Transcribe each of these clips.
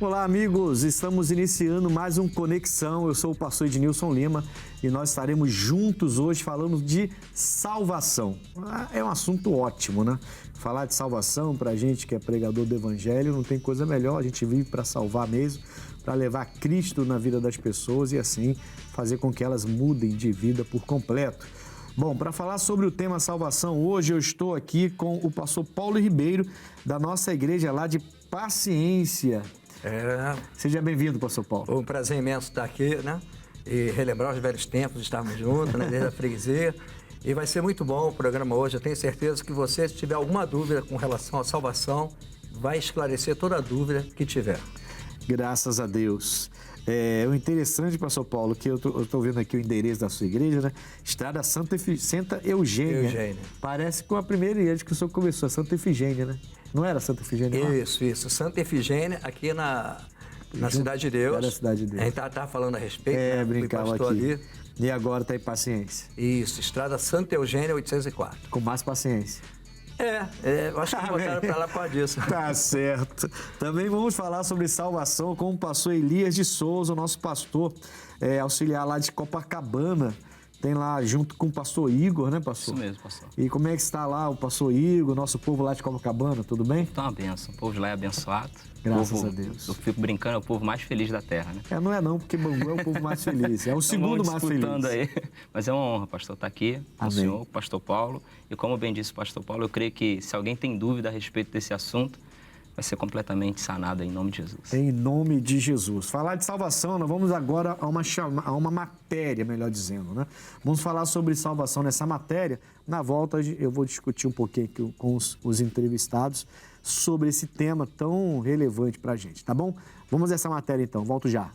Olá, amigos! Estamos iniciando mais um Conexão. Eu sou o pastor Ednilson Lima e nós estaremos juntos hoje falando de salvação. É um assunto ótimo, né? Falar de salvação pra gente que é pregador do Evangelho não tem coisa melhor. A gente vive para salvar mesmo, para levar Cristo na vida das pessoas e assim fazer com que elas mudem de vida por completo. Bom, para falar sobre o tema salvação, hoje eu estou aqui com o pastor Paulo Ribeiro, da nossa igreja lá de Paciência. Seja bem-vindo, pastor Paulo. Um prazer imenso estar aqui, né? E relembrar os velhos tempos, estarmos juntos, né? Desde a freguesia. E vai ser muito bom o programa hoje. Eu tenho certeza que você, se tiver alguma dúvida com relação à salvação, vai esclarecer toda a dúvida que tiver. Graças a Deus. O interessante, pastor Paulo, que eu estou vendo aqui o endereço da sua igreja, né? Estrada Santa Eugênia. Parece com a primeira igreja que o senhor começou, Santa Efigênia, né? Não era Santa Efigênia? Isso. Santa Efigênia, aqui na Cidade de Deus. Era a Cidade de Deus. A gente tá falando a respeito, né? Brincava aqui. Ali. E agora está em Paciência. Isso, Estrada Santa Eugênia, 804. Com mais paciência. Eu acho que botaram para lá por causa disso. Tá certo. Também vamos falar sobre salvação com o pastor Elias de Souza, o nosso pastor auxiliar lá de Copacabana. Tem lá junto com o pastor Igor, né, pastor? Isso mesmo, pastor. E como é que está lá o pastor Igor, nosso povo lá de Copacabana, tudo bem? Então, uma benção. O povo de lá é abençoado. Graças a Deus. Eu fico brincando, é o povo mais feliz da terra, né? Não é não, porque Bangu é o povo mais feliz. É o segundo mais feliz. Aí. Mas é uma honra, pastor, estar aqui com o senhor, o pastor Paulo. E como bem disse o pastor Paulo, eu creio que se alguém tem dúvida a respeito desse assunto, vai ser completamente sanado em nome de Jesus. Em nome de Jesus. Falar de salvação, nós vamos agora a uma matéria, melhor dizendo, né? Vamos falar sobre salvação nessa matéria. Na volta eu vou discutir um pouquinho aqui com os entrevistados sobre esse tema tão relevante para a gente, tá bom? Vamos a essa matéria então, volto já.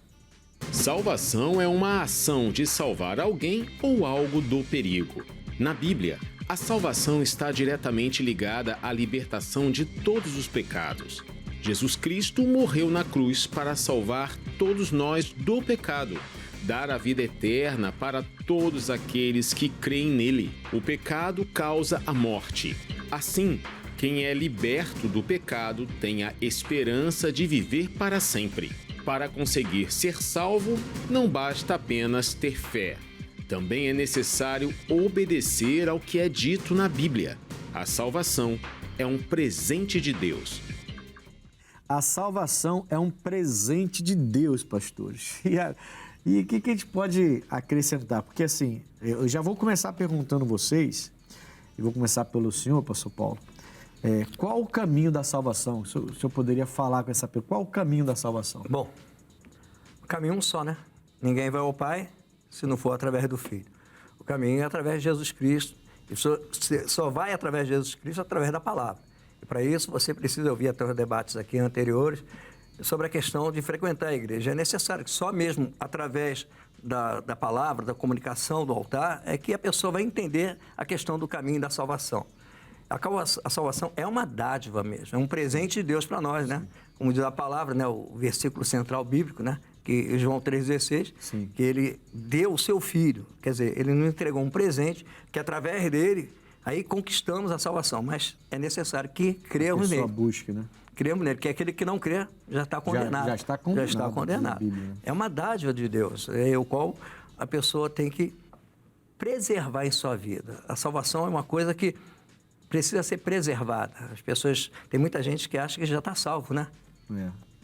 Salvação é uma ação de salvar alguém ou algo do perigo. Na Bíblia, a salvação está diretamente ligada à libertação de todos os pecados. Jesus Cristo morreu na cruz para salvar todos nós do pecado, dar a vida eterna para todos aqueles que creem nele. O pecado causa a morte. Assim, quem é liberto do pecado tem a esperança de viver para sempre. Para conseguir ser salvo, não basta apenas ter fé. Também é necessário obedecer ao que é dito na Bíblia. A salvação é um presente de Deus. A salvação é um presente de Deus, pastores. E o que a gente pode acrescentar? Porque assim, eu já vou começar perguntando vocês, e vou começar pelo senhor, pastor Paulo, qual o caminho da salvação? O senhor poderia falar com essa pergunta? Qual o caminho da salvação? Bom, o caminho é um só, né? Ninguém vai ao Pai se não for através do Filho. O caminho é através de Jesus Cristo. E só vai através de Jesus Cristo através da palavra. E para isso você precisa ouvir até os debates aqui anteriores sobre a questão de frequentar a igreja. É necessário que só mesmo através da palavra, da comunicação, do altar, é que a pessoa vai entender a questão do caminho da salvação. A salvação é uma dádiva mesmo, é um presente de Deus para nós, né? Como diz a palavra, né? O versículo central bíblico, né? Que João 3,16, que ele deu o seu filho. Quer dizer, ele nos entregou um presente que através dele, aí conquistamos a salvação. Mas é necessário que cremos nele. Busque, né? Cremos nele, que aquele que não crê já está condenado. Já está condenado. Bíblia, né? É uma dádiva de Deus, o qual a pessoa tem que preservar em sua vida. A salvação é uma coisa que precisa ser preservada. As pessoas, tem muita gente que acha que já está salvo, né?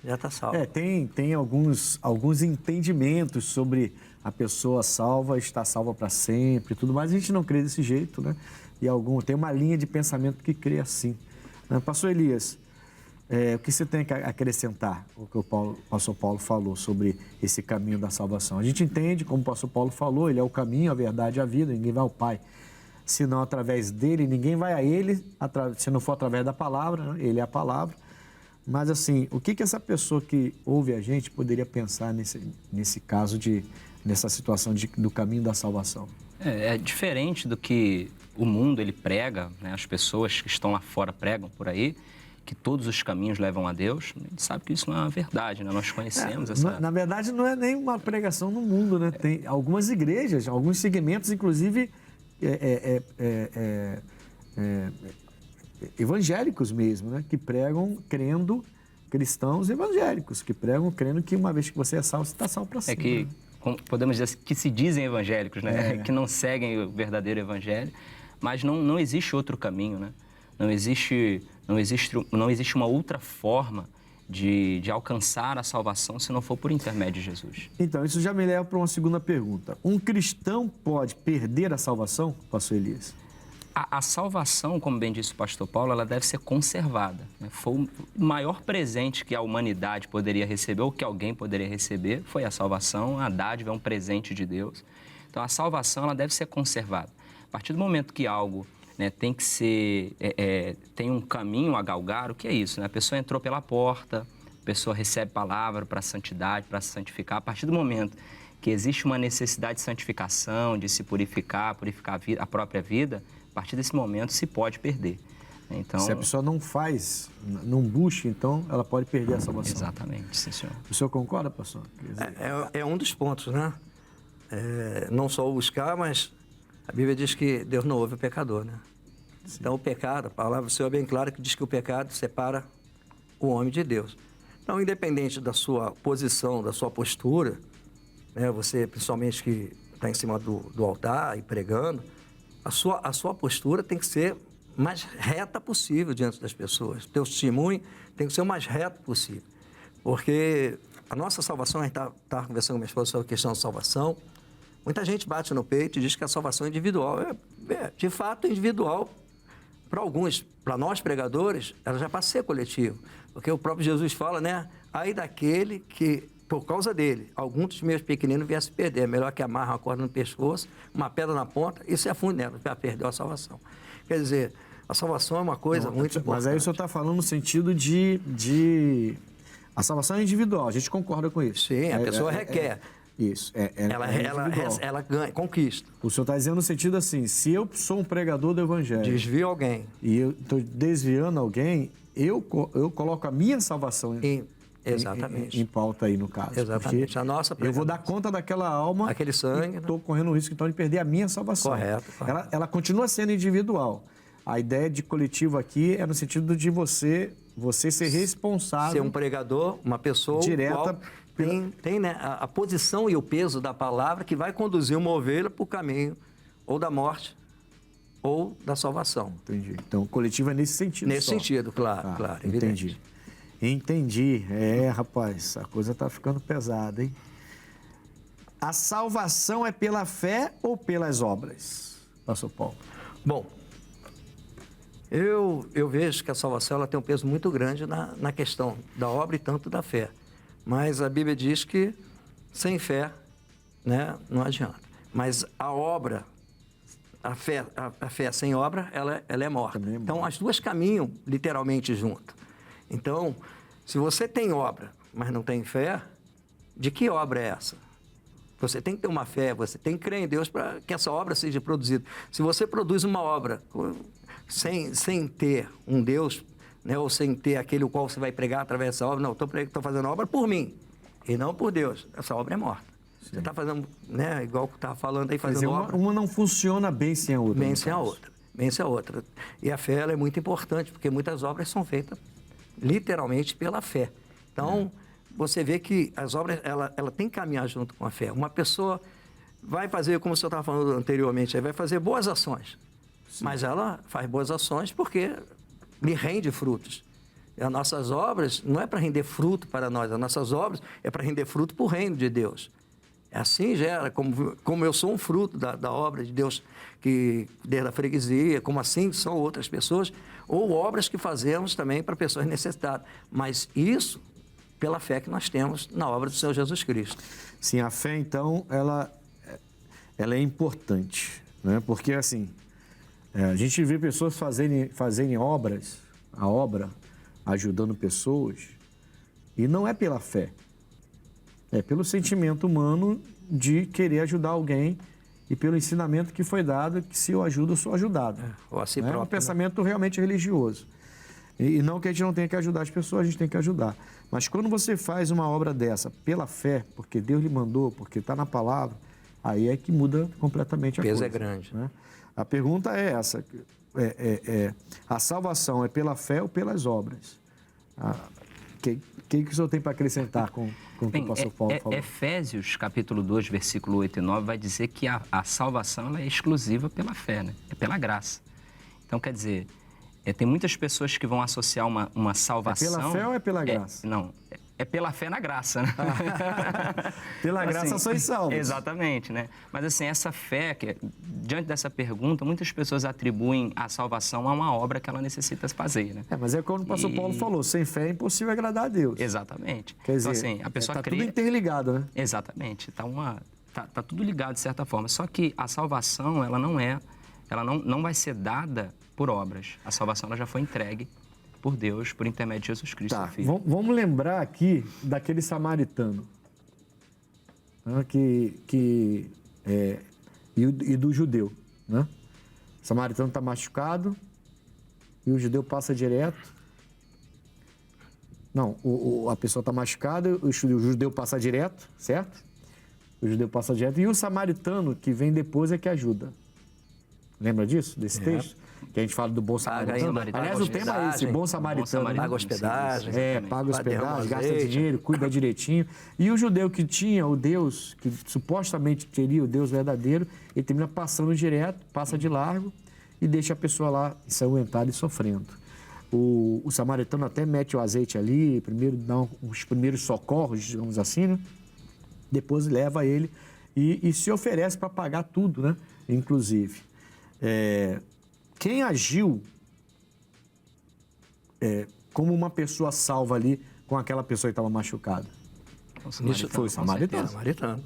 Já está salvo. Tem alguns entendimentos sobre a pessoa salva, está salva para sempre e tudo mais. A gente não crê desse jeito, né? E tem uma linha de pensamento que crê assim. Pastor Elias, o que você tem que acrescentar o que o pastor Paulo falou sobre esse caminho da salvação? A gente entende, como o pastor Paulo falou, ele é o caminho, a verdade e a vida, ninguém vai ao Pai senão através dele, ninguém vai a ele, se não for através da palavra, né? Ele é a palavra. Mas assim, o que essa pessoa que ouve a gente poderia pensar nesse caso, nessa situação do caminho da salvação? É diferente do que o mundo ele prega, né? As pessoas que estão lá fora pregam por aí, que todos os caminhos levam a Deus. A gente sabe que isso não é uma verdade, né? Nós conhecemos essa... Na verdade, não é nem uma pregação no mundo, né? Tem algumas igrejas, alguns segmentos, inclusive evangélicos mesmo, né? Que pregam crendo cristãos evangélicos que pregam crendo que uma vez que você é salvo, você está salvo para É sempre. que, né? podemos dizer assim, que se dizem evangélicos, né? É. Que não seguem o verdadeiro evangelho, mas não existe outro caminho, né? Não existe uma outra forma de alcançar a salvação se não for por intermédio de Jesus. Então, isso já me leva para uma segunda pergunta. Um cristão pode perder a salvação, pastor Elias? A salvação, como bem disse o pastor Paulo, ela deve ser conservada, né? Foi o maior presente que a humanidade poderia receber, ou que alguém poderia receber, foi a salvação. A dádiva é um presente de Deus. Então, a salvação ela deve ser conservada. A partir do momento que algo, né, tem que ser, tem um caminho a galgar, o que é isso? Né? A pessoa entrou pela porta, a pessoa recebe palavra para a santidade, para se santificar. A partir do momento que existe uma necessidade de santificação, de se purificar a própria vida, a partir desse momento se pode perder. Então, se a pessoa não faz, não busca, então ela pode perder a salvação. Exatamente, sim, senhor. O senhor concorda, pastor? É um dos pontos, né? Não só o buscar, mas a Bíblia diz que Deus não ouve o pecador, né? Sim. Então, o pecado, a palavra do Senhor é bem clara que diz que o pecado separa o homem de Deus. Então, independente da sua posição, da sua postura, né? Você, principalmente que está em cima do altar e pregando, a sua postura tem que ser mais reta possível diante das pessoas. O teu testemunho tem que ser o mais reto possível. Porque a nossa salvação, a gente está conversando com minha esposa sobre a questão da salvação, muita gente bate no peito e diz que a salvação é individual. De fato, é individual para alguns. Para nós, pregadores, ela já passa a ser coletiva. Porque o próprio Jesus fala, né? Aí daquele que, por causa dele, alguns dos meus pequeninos viessem perder. É melhor que amarra uma corda no pescoço, uma pedra na ponta e se afunde nela, já perdeu a salvação. Quer dizer, a salvação é uma coisa muito importante. Mas aí o senhor está falando no sentido de... A salvação é individual, a gente concorda com isso. Sim, a pessoa requer. Isso, ela ganha, conquista. O senhor está dizendo no sentido assim, se eu sou um pregador do evangelho... Desvio alguém. E eu estou desviando alguém, eu coloco a minha salvação exatamente. Em pauta aí, no caso. Exatamente. Porque a nossa eu vou dar conta daquela alma... Aquele sangue. Estou correndo o risco, então, de perder a minha salvação. Correto. Ela continua sendo individual. A ideia de coletivo aqui é no sentido de você ser responsável... Ser um pregador, uma pessoa... direta... Tem né, a posição e o peso da palavra que vai conduzir uma ovelha para o caminho ou da morte ou da salvação. Entendi. Então, o coletivo é nesse sentido. Nesse sentido, claro, claro. Entendi. Rapaz, a coisa está ficando pesada, hein? A salvação é pela fé ou pelas obras, pastor Paulo? Bom, eu vejo que a salvação ela tem um peso muito grande na questão da obra e tanto da fé. Mas a Bíblia diz que sem fé, né, não adianta. Mas a obra, a fé sem obra, ela é morta. Então, as duas caminham literalmente junto. Então, se você tem obra, mas não tem fé, de que obra é essa? Você tem que ter uma fé, você tem que crer em Deus para que essa obra seja produzida. Se você produz uma obra sem ter um Deus... né, ou sem ter aquele o qual você vai pregar através dessa obra, não, estou fazendo a obra por mim e não por Deus. Essa obra é morta. Sim. Você está fazendo, né, igual que estava falando aí, fazendo obra. Uma não funciona bem sem a outra. Bem sem a outra. E a fé ela é muito importante, porque muitas obras são feitas literalmente pela fé. Então, você vê que as obras, ela tem que caminhar junto com a fé. Uma pessoa vai fazer, como o senhor estava falando anteriormente, vai fazer boas ações. Sim. Mas ela faz boas ações porque... lhe rende frutos. E as nossas obras não é para render fruto para nós, as nossas obras é para render fruto para o reino de Deus. Assim gera, como eu sou um fruto da obra de Deus, que desde a freguesia, como assim são outras pessoas, ou obras que fazemos também para pessoas necessitadas. Mas isso pela fé que nós temos na obra do Senhor Jesus Cristo. Sim, a fé, então, ela é importante, né? Porque, assim... a gente vê pessoas fazerem obras, a obra, ajudando pessoas, e não é pela fé. É pelo sentimento humano de querer ajudar alguém e pelo ensinamento que foi dado que se eu ajudo, eu sou ajudado. Ou a si próprio, é um pensamento realmente religioso. E não que a gente não tenha que ajudar as pessoas, a gente tem que ajudar. Mas quando você faz uma obra dessa pela fé, porque Deus lhe mandou, porque está na palavra, aí é que muda completamente a coisa. O peso é grande. Né? A pergunta é essa, a salvação é pela fé ou pelas obras? que o senhor tem para acrescentar com o que o pastor Paulo falou? Efésios, capítulo 2, versículo 8 e 9, vai dizer que a salvação ela é exclusiva pela fé, né? É pela graça. Então, quer dizer, tem muitas pessoas que vão associar uma salvação... É pela fé ou é pela graça? Não, é pela fé na graça, né? Pela graça sois salvos. Exatamente, né? Mas assim, essa fé, diante dessa pergunta, muitas pessoas atribuem a salvação a uma obra que ela necessita fazer, né? Mas é como o pastor Paulo falou, sem fé é impossível agradar a Deus. Exatamente. Quer dizer, então, assim, a pessoa tá crê... tudo interligado, né? Exatamente. Tá tudo ligado de certa forma. Só que a salvação, ela não vai ser dada por obras. A salvação ela já foi entregue por Deus, por intermédio de Jesus Cristo, seu Filho. Vamos lembrar aqui daquele samaritano, né, e do judeu, né? O samaritano está machucado e o judeu passa direto. Não, a pessoa está machucada, o judeu passa direto, certo? O judeu passa direto e o samaritano que vem depois é que ajuda. Lembra disso, desse texto? Que a gente fala do bom samaritano. Aliás, o tema é esse, bom samaritano. Paga hospedagem. Paga hospedagem, gasta dinheiro, cuida direitinho. E o judeu que tinha o Deus, que supostamente teria o Deus verdadeiro, ele termina passando direto, passa de largo e deixa a pessoa lá ensanguentada e sofrendo. O samaritano até mete o azeite ali, primeiro dá os primeiros socorros, digamos assim, né? Depois leva ele e se oferece para pagar tudo, né? Inclusive. Quem agiu como uma pessoa salva ali com aquela pessoa que estava machucada? Isso foi o samaritano.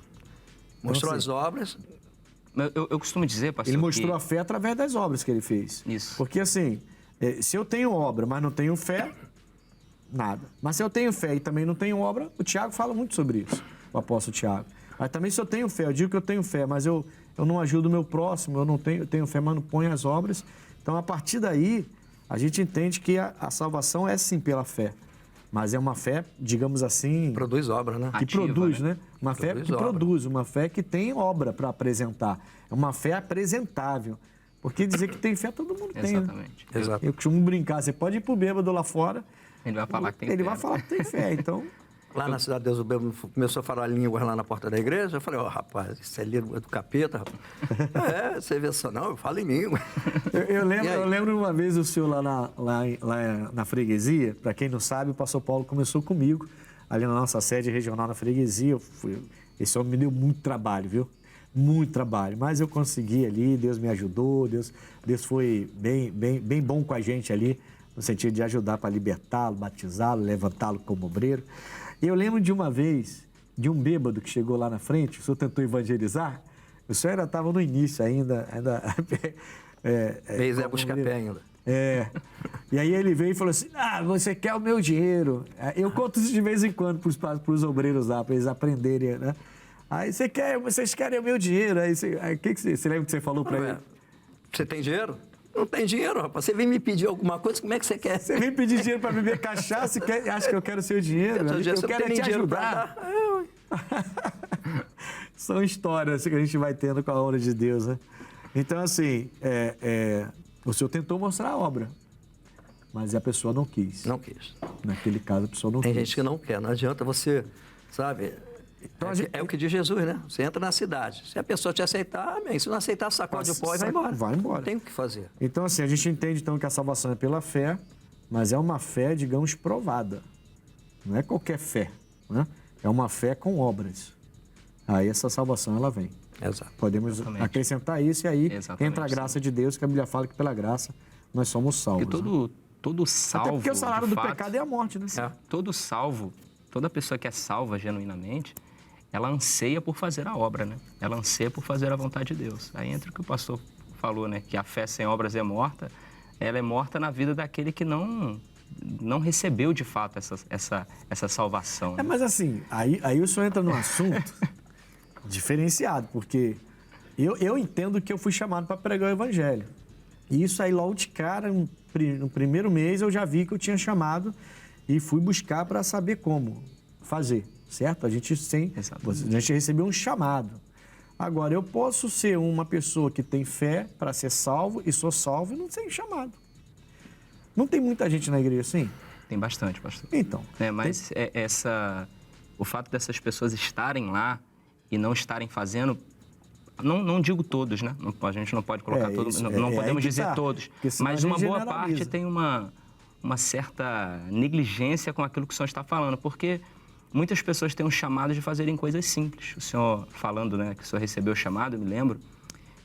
Mostrou assim, as obras. Eu costumo dizer, pastor, ele mostrou a fé através das obras que ele fez. Isso. Porque assim, se eu tenho obra, mas não tenho fé, nada. Mas se eu tenho fé e também não tenho obra, o Tiago fala muito sobre isso, o apóstolo Tiago. Mas também se eu tenho fé, eu digo que eu tenho fé, mas eu não ajudo o meu próximo, eu tenho fé, mas não ponho as obras. Então, a partir daí, a gente entende que a salvação é sim pela fé. Mas é uma fé, digamos assim... Produz obra, né? Que ativa, produz, né? né? Uma fé que produz, uma fé que tem obra para apresentar. É uma fé apresentável. Porque dizer que tem fé, todo mundo tem, Exatamente. né? Exato. Eu costumo brincar, você pode ir pro bêbado lá fora... Ele vai falar que tem fé. Ele vai falar que tem fé, então... Lá na Cidade de Deus, o bêbado começou a falar línguas lá na porta da igreja. Eu falei, rapaz, isso é língua do capeta, rapaz. Você vê só, não, eu falo em língua. Eu lembro uma vez o senhor lá na freguesia, para quem não sabe, o pastor Paulo começou comigo, ali na nossa sede regional na freguesia. Esse homem me deu muito trabalho, viu? Muito trabalho, mas eu consegui ali, Deus me ajudou, Deus foi bem bom com a gente ali, no sentido de ajudar para libertá-lo, batizá-lo, levantá-lo como obreiro. Eu lembro de uma vez, de um bêbado que chegou lá na frente, o senhor tentou evangelizar, o senhor ainda estava no início ainda Fez Buscapé ainda. E aí ele veio e falou assim, você quer o meu dinheiro. Eu conto isso de vez em quando para os obreiros lá, para eles aprenderem, né? Aí vocês querem o meu dinheiro. Aí você lembra que você falou para ele? Você tem dinheiro? Não tem dinheiro, rapaz. Você vem me pedir alguma coisa, como é que você quer? Você vem pedir dinheiro para beber cachaça e acha que eu quero seu dinheiro? Eu quero te ajudar. São histórias que a gente vai tendo com a obra de Deus, né? Então, assim, o senhor tentou mostrar a obra, mas a pessoa não quis. Não quis. Naquele caso, a pessoa não quis. Tem gente que não quer. Não adianta você, sabe... Então, é o que diz Jesus, né? Você entra na cidade. Se a pessoa te aceitar, amém. Se não aceitar, sacode o pó e vai embora. Vai embora. Não tem o que fazer. Então, assim, a gente entende, então, que a salvação é pela fé, mas é uma fé, digamos, provada. Não é qualquer fé, né? É uma fé com obras. Aí essa salvação, ela vem. Exato. Podemos acrescentar isso e aí entra a graça de Deus, que a Bíblia fala que pela graça nós somos salvos. Porque todo salvo, até porque o salário do fato, pecado é a morte, né? Todo salvo, toda pessoa que é salva genuinamente, ela anseia por fazer a obra, né? Ela anseia por fazer a vontade de Deus. Aí entra o que o pastor falou, né? Que a fé sem obras é morta. Ela é morta na vida daquele que não recebeu, de fato, essa salvação. Né? Mas assim, aí o senhor entra num assunto diferenciado, porque eu entendo que eu fui chamado para pregar o evangelho. E isso aí, logo de cara, no primeiro mês, eu já vi que eu tinha chamado e fui buscar para saber como fazer. Certo? A gente recebeu um chamado. Agora, eu posso ser uma pessoa que tem fé para ser salvo e sou salvo e não ser chamado. Não tem muita gente na igreja assim? Tem bastante, pastor. Então. Mas o fato dessas pessoas estarem lá e não estarem fazendo, não digo todos, né? A gente não pode colocar todos, não podemos dizer todos, mas uma boa parte tem uma certa negligência com aquilo que o senhor está falando, porque muitas pessoas têm um chamado de fazerem coisas simples. O senhor falando, né, que o senhor recebeu o chamado, eu me lembro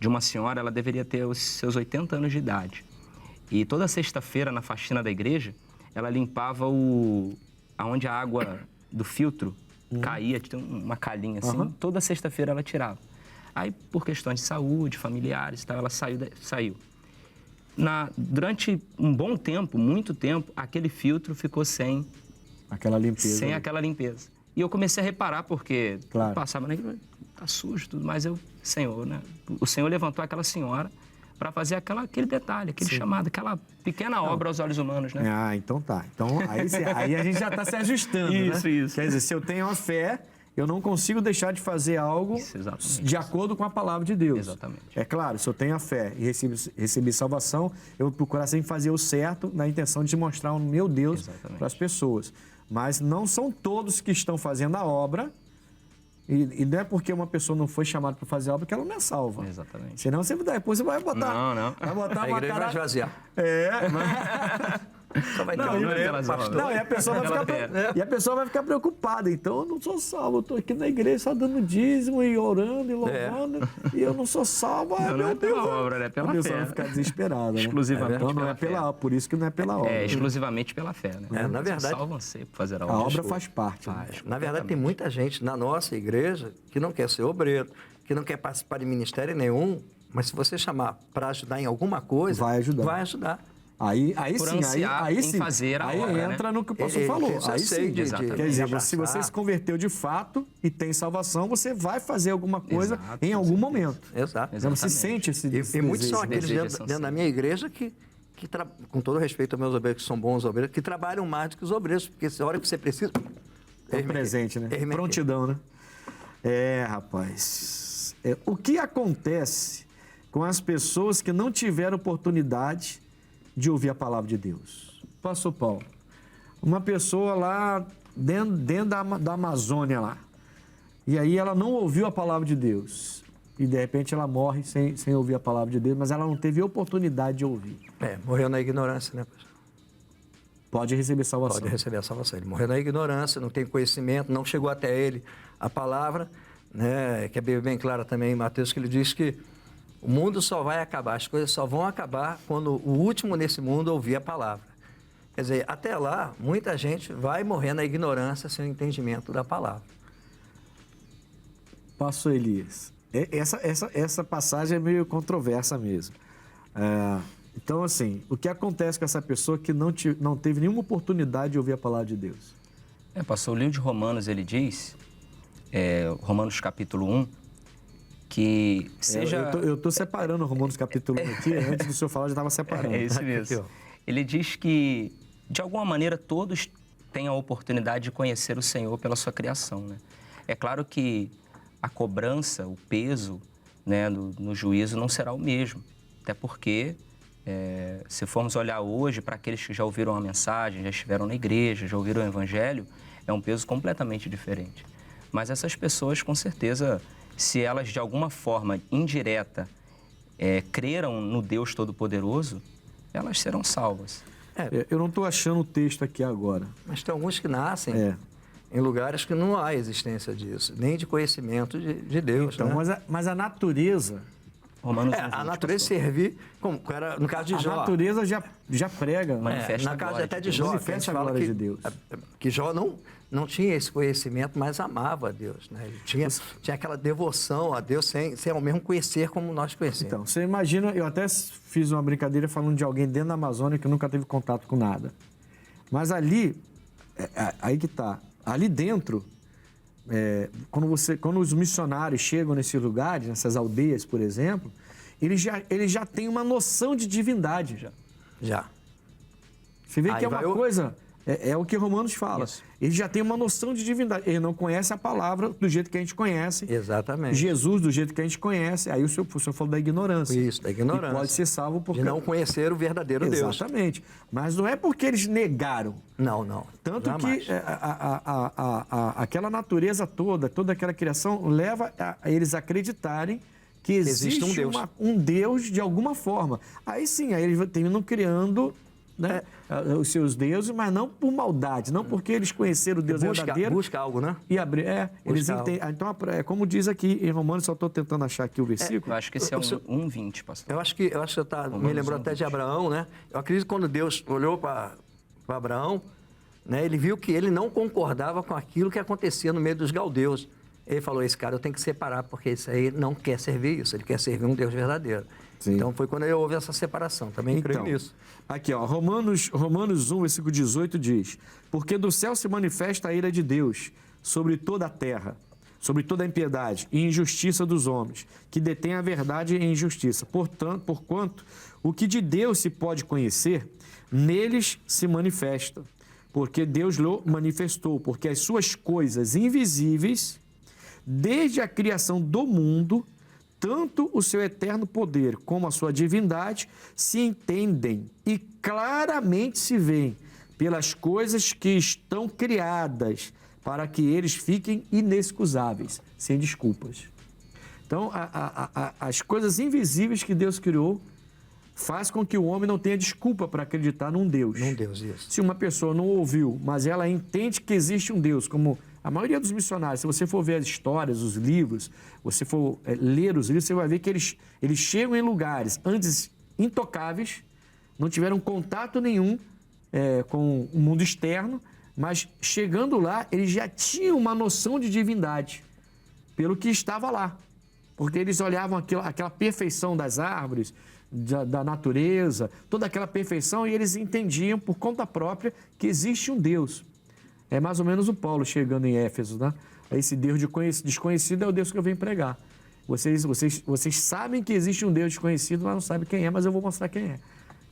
de uma senhora, ela deveria ter os seus 80 anos de idade. E toda sexta-feira, na faxina da igreja, ela limpava aonde a água do filtro caía, tinha uma calhinha assim, toda sexta-feira ela tirava. Aí, por questões de saúde, familiares e tal, ela saiu. Durante um bom tempo, muito tempo, aquele filtro ficou sem aquela limpeza. E eu comecei a reparar, porque eu passava na igreja, tá sujo tudo, mas Senhor, né? O Senhor levantou aquela senhora para fazer aquele detalhe, aquele chamado, aquela pequena obra aos olhos humanos, né? Ah, então tá. Então, aí a gente já está se ajustando, né? Isso. Quer dizer, se eu tenho a fé, eu não consigo deixar de fazer algo de acordo com a palavra de Deus. Exatamente. É claro, se eu tenho a fé e recebi salvação, eu vou procurar sempre fazer o certo na intenção de mostrar o meu Deus para as pessoas. Mas não são todos que estão fazendo a obra. E não é porque uma pessoa não foi chamada para fazer a obra que ela não é salva. Exatamente. Senão depois você vai botar... Não. Vai botar a igreja vai esvaziar. Só vai ter e a pessoa vai ficar preocupada. Então, eu não sou salvo. Eu estou aqui na igreja só dando dízimo e orando e louvando. E eu não sou salvo. Não é pela obra, é pela fé. A pessoa vai ficar desesperada. Exclusivamente então, não é pela por isso que não é pela obra. É exclusivamente pela fé, né? Na verdade, salvam-se para fazer a obra. A obra faz parte. Na verdade, tem muita gente na nossa igreja que não quer ser obreiro, que não quer participar de ministério nenhum, mas se você chamar para ajudar em alguma coisa, vai ajudar. Aí sim, fazer a obra, entra no que o pastor falou. Aí sim, quer dizer, se você se converteu de fato e tem salvação, você vai fazer alguma coisa em algum momento. Exato. Você sente esse desejo. E muitos são aqueles dentro da minha igreja que com todo respeito aos meus obreiros, que são bons obreiros, que trabalham mais do que os obreiros, porque a hora que você precisa... É presente, né? Prontidão, né? Rapaz. O que acontece com as pessoas que não tiveram oportunidade de ouvir a palavra de Deus? Pastor Paulo, uma pessoa lá dentro da Amazônia lá, e aí ela não ouviu a palavra de Deus, e de repente ela morre sem ouvir a palavra de Deus, mas ela não teve oportunidade de ouvir. Morreu na ignorância, né, pastor? Pode receber salvação. Pode receber a salvação. Ele morreu na ignorância, não tem conhecimento, não chegou até ele a palavra, né? Que é bem clara também em Mateus, que ele diz que o mundo só vai acabar, as coisas só vão acabar quando o último nesse mundo ouvir a palavra. Quer dizer, até lá, muita gente vai morrer na ignorância sem o entendimento da palavra. Pastor Elias, essa passagem é meio controversa mesmo. Então, assim, o que acontece com essa pessoa que não teve nenhuma oportunidade de ouvir a palavra de Deus? Pastor, o livro de Romanos, ele diz, Romanos capítulo 1, que seja... Eu estou separando o Romanos capítulo 1 aqui, antes do senhor falar, eu já estava separando. É isso mesmo. Ele diz que, de alguma maneira, todos têm a oportunidade de conhecer o Senhor pela sua criação, né? É claro que a cobrança, o peso, né, no juízo não será o mesmo, até porque... se formos olhar hoje para aqueles que já ouviram a mensagem, já estiveram na igreja, já ouviram o evangelho, é um peso completamente diferente. Mas essas pessoas, com certeza, se elas de alguma forma indireta creram no Deus Todo-Poderoso, elas serão salvas. Eu não estou achando o texto aqui agora. Mas tem alguns que nascem em lugares que não há existência disso, nem de conhecimento de Deus. Então, né? mas a natureza... a natureza servir, como era no caso de Jó. A natureza já prega. Manifesta na casa até de Deus. Jó, Manifesta a glória de Deus. Que Jó não tinha esse conhecimento, mas amava a Deus. Né? Ele tinha aquela devoção a Deus sem ao mesmo conhecer como nós conhecemos. Então, você imagina, eu até fiz uma brincadeira falando de alguém dentro da Amazônia que nunca teve contato com nada. Mas ali, aí que está, ali dentro... quando os missionários chegam nesses lugares, nessas aldeias, por exemplo, eles já têm uma noção de divindade. Já. Você vê que é uma coisa É o que Romanos fala. Isso. Ele já tem uma noção de divindade. Ele não conhece a palavra do jeito que a gente conhece. Exatamente. Jesus do jeito que a gente conhece. Aí o senhor falou da ignorância. Isso, da ignorância. E pode ser salvo por De não conhecer o verdadeiro Deus. Exatamente. Mas não é porque eles negaram. Não. Tanto jamais. que aquela natureza toda aquela criação leva a eles acreditarem que existe um Deus. um Deus de alguma forma. Aí sim, aí eles terminam criando, né, os seus deuses, mas não por maldade, não porque eles conheceram o Deus verdadeiro. Busca algo, né? E abrir. Eles algo. entendem. Então, como diz aqui em Romanos, só estou tentando achar aqui o versículo. Eu acho que esse é 1:20, pastor. Eu acho que você me lembrou até de Abraão, né? Eu acredito que quando Deus olhou para Abraão, né, ele viu que ele não concordava com aquilo que acontecia no meio dos galdeus. Ele falou, esse cara eu tenho que separar, porque esse aí não quer servir isso, ele quer servir um Deus verdadeiro. Sim. Então foi quando houve essa separação, também creio nisso. Aqui, ó, Romanos 1, versículo 18 diz: porque do céu se manifesta a ira de Deus sobre toda a terra, sobre toda a impiedade e injustiça dos homens, que detêm a verdade e injustiça. Porquanto o que de Deus se pode conhecer, neles se manifesta, porque Deus lhe manifestou, porque as suas coisas invisíveis, desde a criação do mundo, tanto o seu eterno poder como a sua divindade se entendem e claramente se veem pelas coisas que estão criadas, para que eles fiquem inexcusáveis, sem desculpas. Então, as coisas invisíveis que Deus criou faz com que o homem não tenha desculpa para acreditar num Deus. Num Deus, isso. Se uma pessoa não ouviu, mas ela entende que existe um Deus, como a maioria dos missionários, se você for ver as histórias, os livros, você for ler os livros, você vai ver que eles chegam em lugares antes intocáveis, não tiveram contato nenhum com o mundo externo, mas chegando lá, eles já tinham uma noção de divindade pelo que estava lá. Porque eles olhavam aquela perfeição das árvores, da natureza, toda aquela perfeição, e eles entendiam por conta própria que existe um Deus. É mais ou menos o Paulo chegando em Éfeso, né? Esse Deus desconhecido é o Deus que eu venho pregar. Vocês sabem que existe um Deus desconhecido, mas não sabem quem é, mas eu vou mostrar quem é.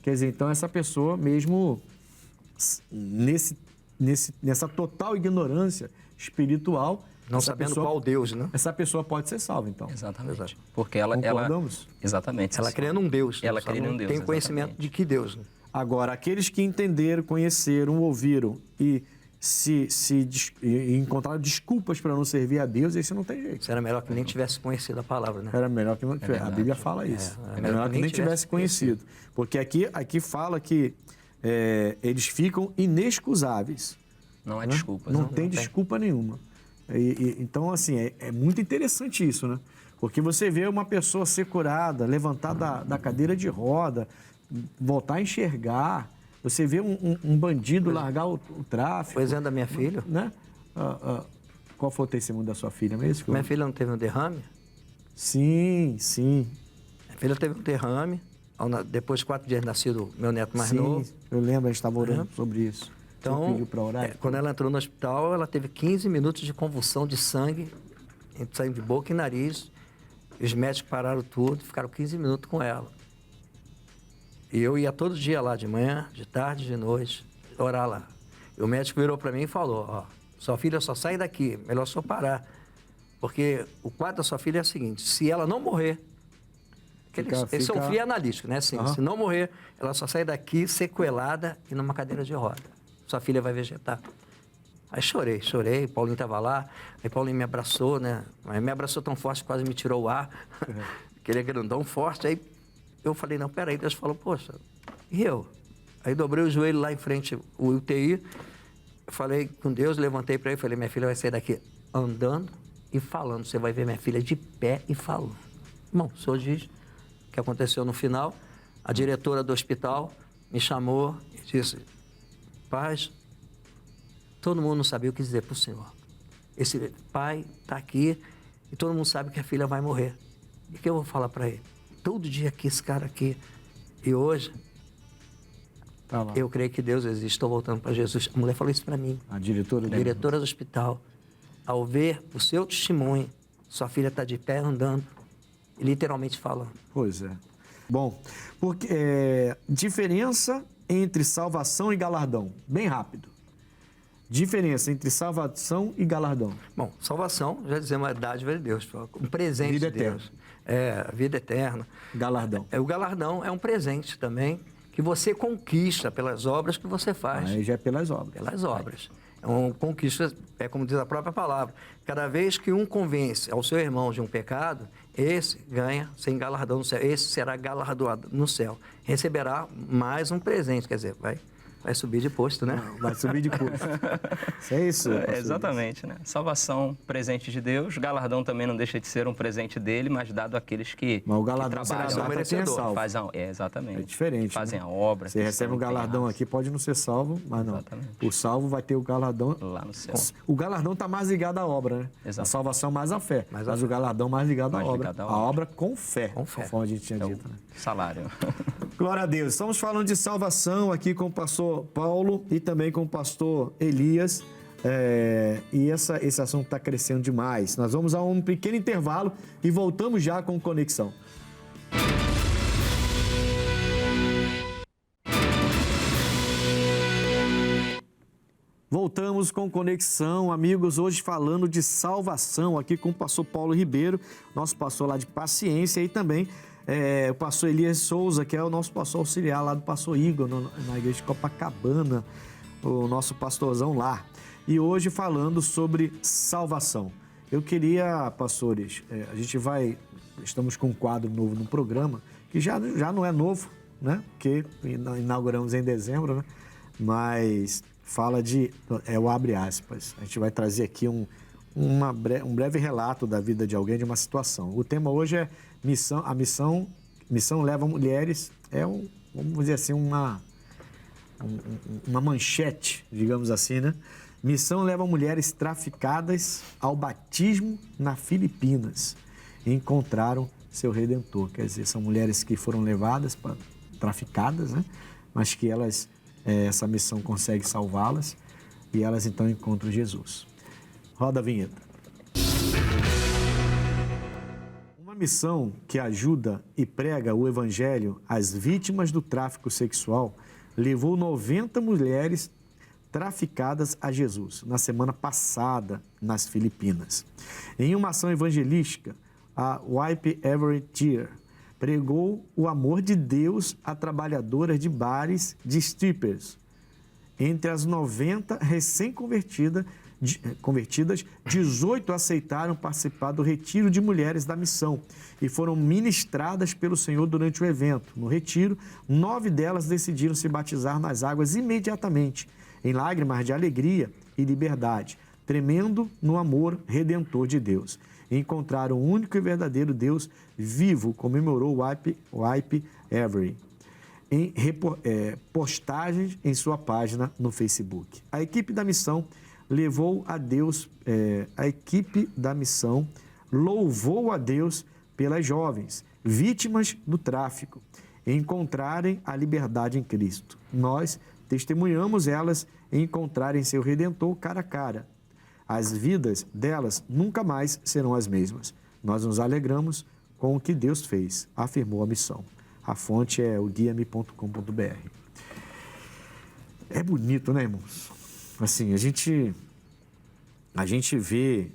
Quer dizer, então essa pessoa mesmo nessa total ignorância espiritual, não sabendo qual Deus, né? Essa pessoa pode ser salva, então. Exatamente. Porque ela exatamente. Ela crê num Deus. Ela crê num Deus. Tem conhecimento de que Deus, né? Agora, aqueles que entenderam, conheceram, ouviram e encontraram desculpas para não servir a Deus, esse não tem jeito. Isso era melhor que nem tivesse conhecido a palavra, né? Era melhor que não tivesse. A Bíblia fala isso. Era melhor que nem tivesse conhecido. Porque aqui fala que eles ficam inexcusáveis. Não há desculpa. Não tem desculpa nenhuma. Então, assim, é muito interessante isso, né? Porque você vê uma pessoa ser curada, levantar da cadeira de roda, voltar a enxergar. Você vê um bandido largar o tráfico. O exemplo da minha filha. Né? Qual foi o testemunho da sua filha mesmo? Minha filha não teve um derrame? Sim. Minha filha teve um derrame. Depois de 4 dias de nascido, meu neto mais novo. Eu lembro, a gente estava orando sobre isso. Então, pediu para orar. Quando ela entrou no hospital, ela teve 15 minutos de convulsão de sangue de boca e nariz. Os médicos pararam tudo, ficaram 15 minutos com ela. E eu ia todo dia lá, de manhã, de tarde, de noite, orar lá. E o médico virou para mim e falou, sua filha só sai daqui, melhor só parar. Porque o quadro da sua filha é o seguinte, se ela não morrer, eles são frio analítico, né? Assim, se não morrer, ela só sai daqui sequelada e numa cadeira de roda. Sua filha vai vegetar. Aí chorei, Paulinho estava lá, aí Paulinho me abraçou, né? Mas me abraçou tão forte que quase me tirou o ar, que ele é grandão, forte, aí eu falei, não, peraí, Deus falou, poxa, e eu? Aí dobrei o joelho lá em frente, o UTI, falei com Deus, levantei para ele, falei, minha filha vai sair daqui andando e falando, você vai ver minha filha de pé e falando. Bom, o senhor diz o que aconteceu no final, a diretora do hospital me chamou e disse, Paz, todo mundo não sabia o que dizer para o senhor. Esse pai está aqui e todo mundo sabe que a filha vai morrer. E o que eu vou falar para ele? Todo dia aqui, esse cara aqui. E hoje, eu creio que Deus existe, estou voltando para Jesus. A mulher falou isso para mim. A diretora do hospital. Ao ver o seu testemunho, sua filha está de pé andando, e literalmente falando. Pois é. Bom, porque diferença entre salvação e galardão. Bem rápido. Diferença entre salvação e galardão. Bom, salvação, já dizemos, é dádiva de Deus, um presente Vida de Deus. É, vida eterna. Galardão. O galardão é um presente também que você conquista pelas obras que você faz. Aí já é pelas obras. Pelas obras. É uma conquista, é como diz a própria palavra. Cada vez que um convence ao seu irmão de um pecado, esse ganha sem galardão no céu. Esse será galardoado no céu. Receberá mais um presente, quer dizer, vai subir de posto, né? Vai subir de posto. Isso é isso. Exatamente, né? Salvação, presente de Deus. Galardão também não deixa de ser um presente dele, mas dado àqueles que Mas o galardão que será trabalham, dado para quem é salvo. exatamente. É diferente. Fazem né? a obra. Você recebe um galardão aqui, pode não ser salvo, mas não. Exatamente. O salvo vai ter o galardão. Lá no céu. O galardão está mais ligado à obra, né? Exato. A salvação mais à fé. Mais mas à o galardão mais ligado à Mais obra. ligado à A obra. obra com fé. Com fé. Conforme a gente tinha É o dito, né? salário. Glória a Deus. Estamos falando de salvação aqui com o pastor Paulo e também com o pastor Elias. E esse assunto está crescendo demais. Nós vamos a um pequeno intervalo e voltamos já com Conexão. Voltamos com Conexão, amigos, hoje falando de salvação aqui com o pastor Paulo Ribeiro, nosso pastor lá de Paciência, e também o pastor Elias Souza, que é o nosso pastor auxiliar lá do pastor Igor, na igreja de Copacabana, o nosso pastorzão lá. E hoje falando sobre salvação. Eu queria, pastores, estamos com um quadro novo no programa, que já não é novo, né? Porque inauguramos em dezembro, né? Mas fala o abre aspas. A gente vai trazer aqui um breve relato da vida de alguém, de uma situação. O tema hoje é missão leva mulheres, vamos dizer assim, uma manchete, digamos assim, né? Missão leva mulheres traficadas ao batismo na Filipinas e encontraram seu Redentor. Quer dizer, são mulheres que foram levadas, traficadas, né? Mas que essa missão consegue salvá-las e elas então encontram Jesus. Roda a vinheta. Uma missão que ajuda e prega o evangelho às vítimas do tráfico sexual levou 90 mulheres traficadas a Jesus na semana passada nas Filipinas. Em uma ação evangelística, a Wipe Every Tear pregou o amor de Deus a trabalhadoras de bares de strippers. Entre as 90 recém-convertidas, 18 aceitaram participar do retiro de mulheres da missão e foram ministradas pelo Senhor durante o evento. No retiro, 9 delas decidiram se batizar nas águas imediatamente, em lágrimas de alegria e liberdade, tremendo no amor redentor de Deus. Encontraram o único e verdadeiro Deus vivo, comemorou Wipe Every em postagens em sua página no Facebook. A equipe da missão louvou a Deus pelas jovens, vítimas do tráfico, encontrarem a liberdade em Cristo. Nós testemunhamos elas em encontrarem seu Redentor cara a cara. As vidas delas nunca mais serão as mesmas. Nós nos alegramos com o que Deus fez, afirmou a missão. A fonte é o guiame.com.br. É bonito, né, irmãos? Assim, a gente vê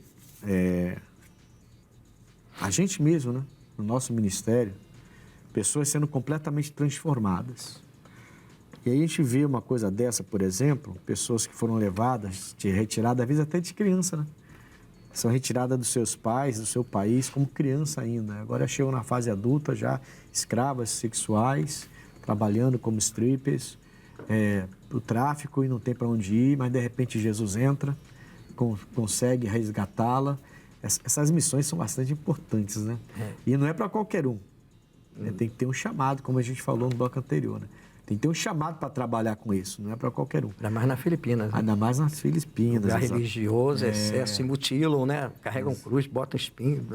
a gente mesmo, né, no nosso ministério, pessoas sendo completamente transformadas. E aí a gente vê uma coisa dessa, por exemplo, pessoas que foram levadas, retiradas, às vezes até de criança, né? São retiradas dos seus pais, do seu país, como criança ainda. Agora chegam na fase adulta, já escravas sexuais, trabalhando como strippers, o tráfico e não tem para onde ir, mas de repente Jesus entra, consegue resgatá-la. Essas missões são bastante importantes, né? E não é para qualquer um. Tem que ter um chamado, como a gente falou no bloco anterior, né? Tem que ter um chamado para trabalhar com isso, não é para qualquer um. Ainda mais nas Filipinas. Né? Ainda mais nas Filipinas. Lugar religioso, se mutilam, né? Carregam cruz, botam espinho,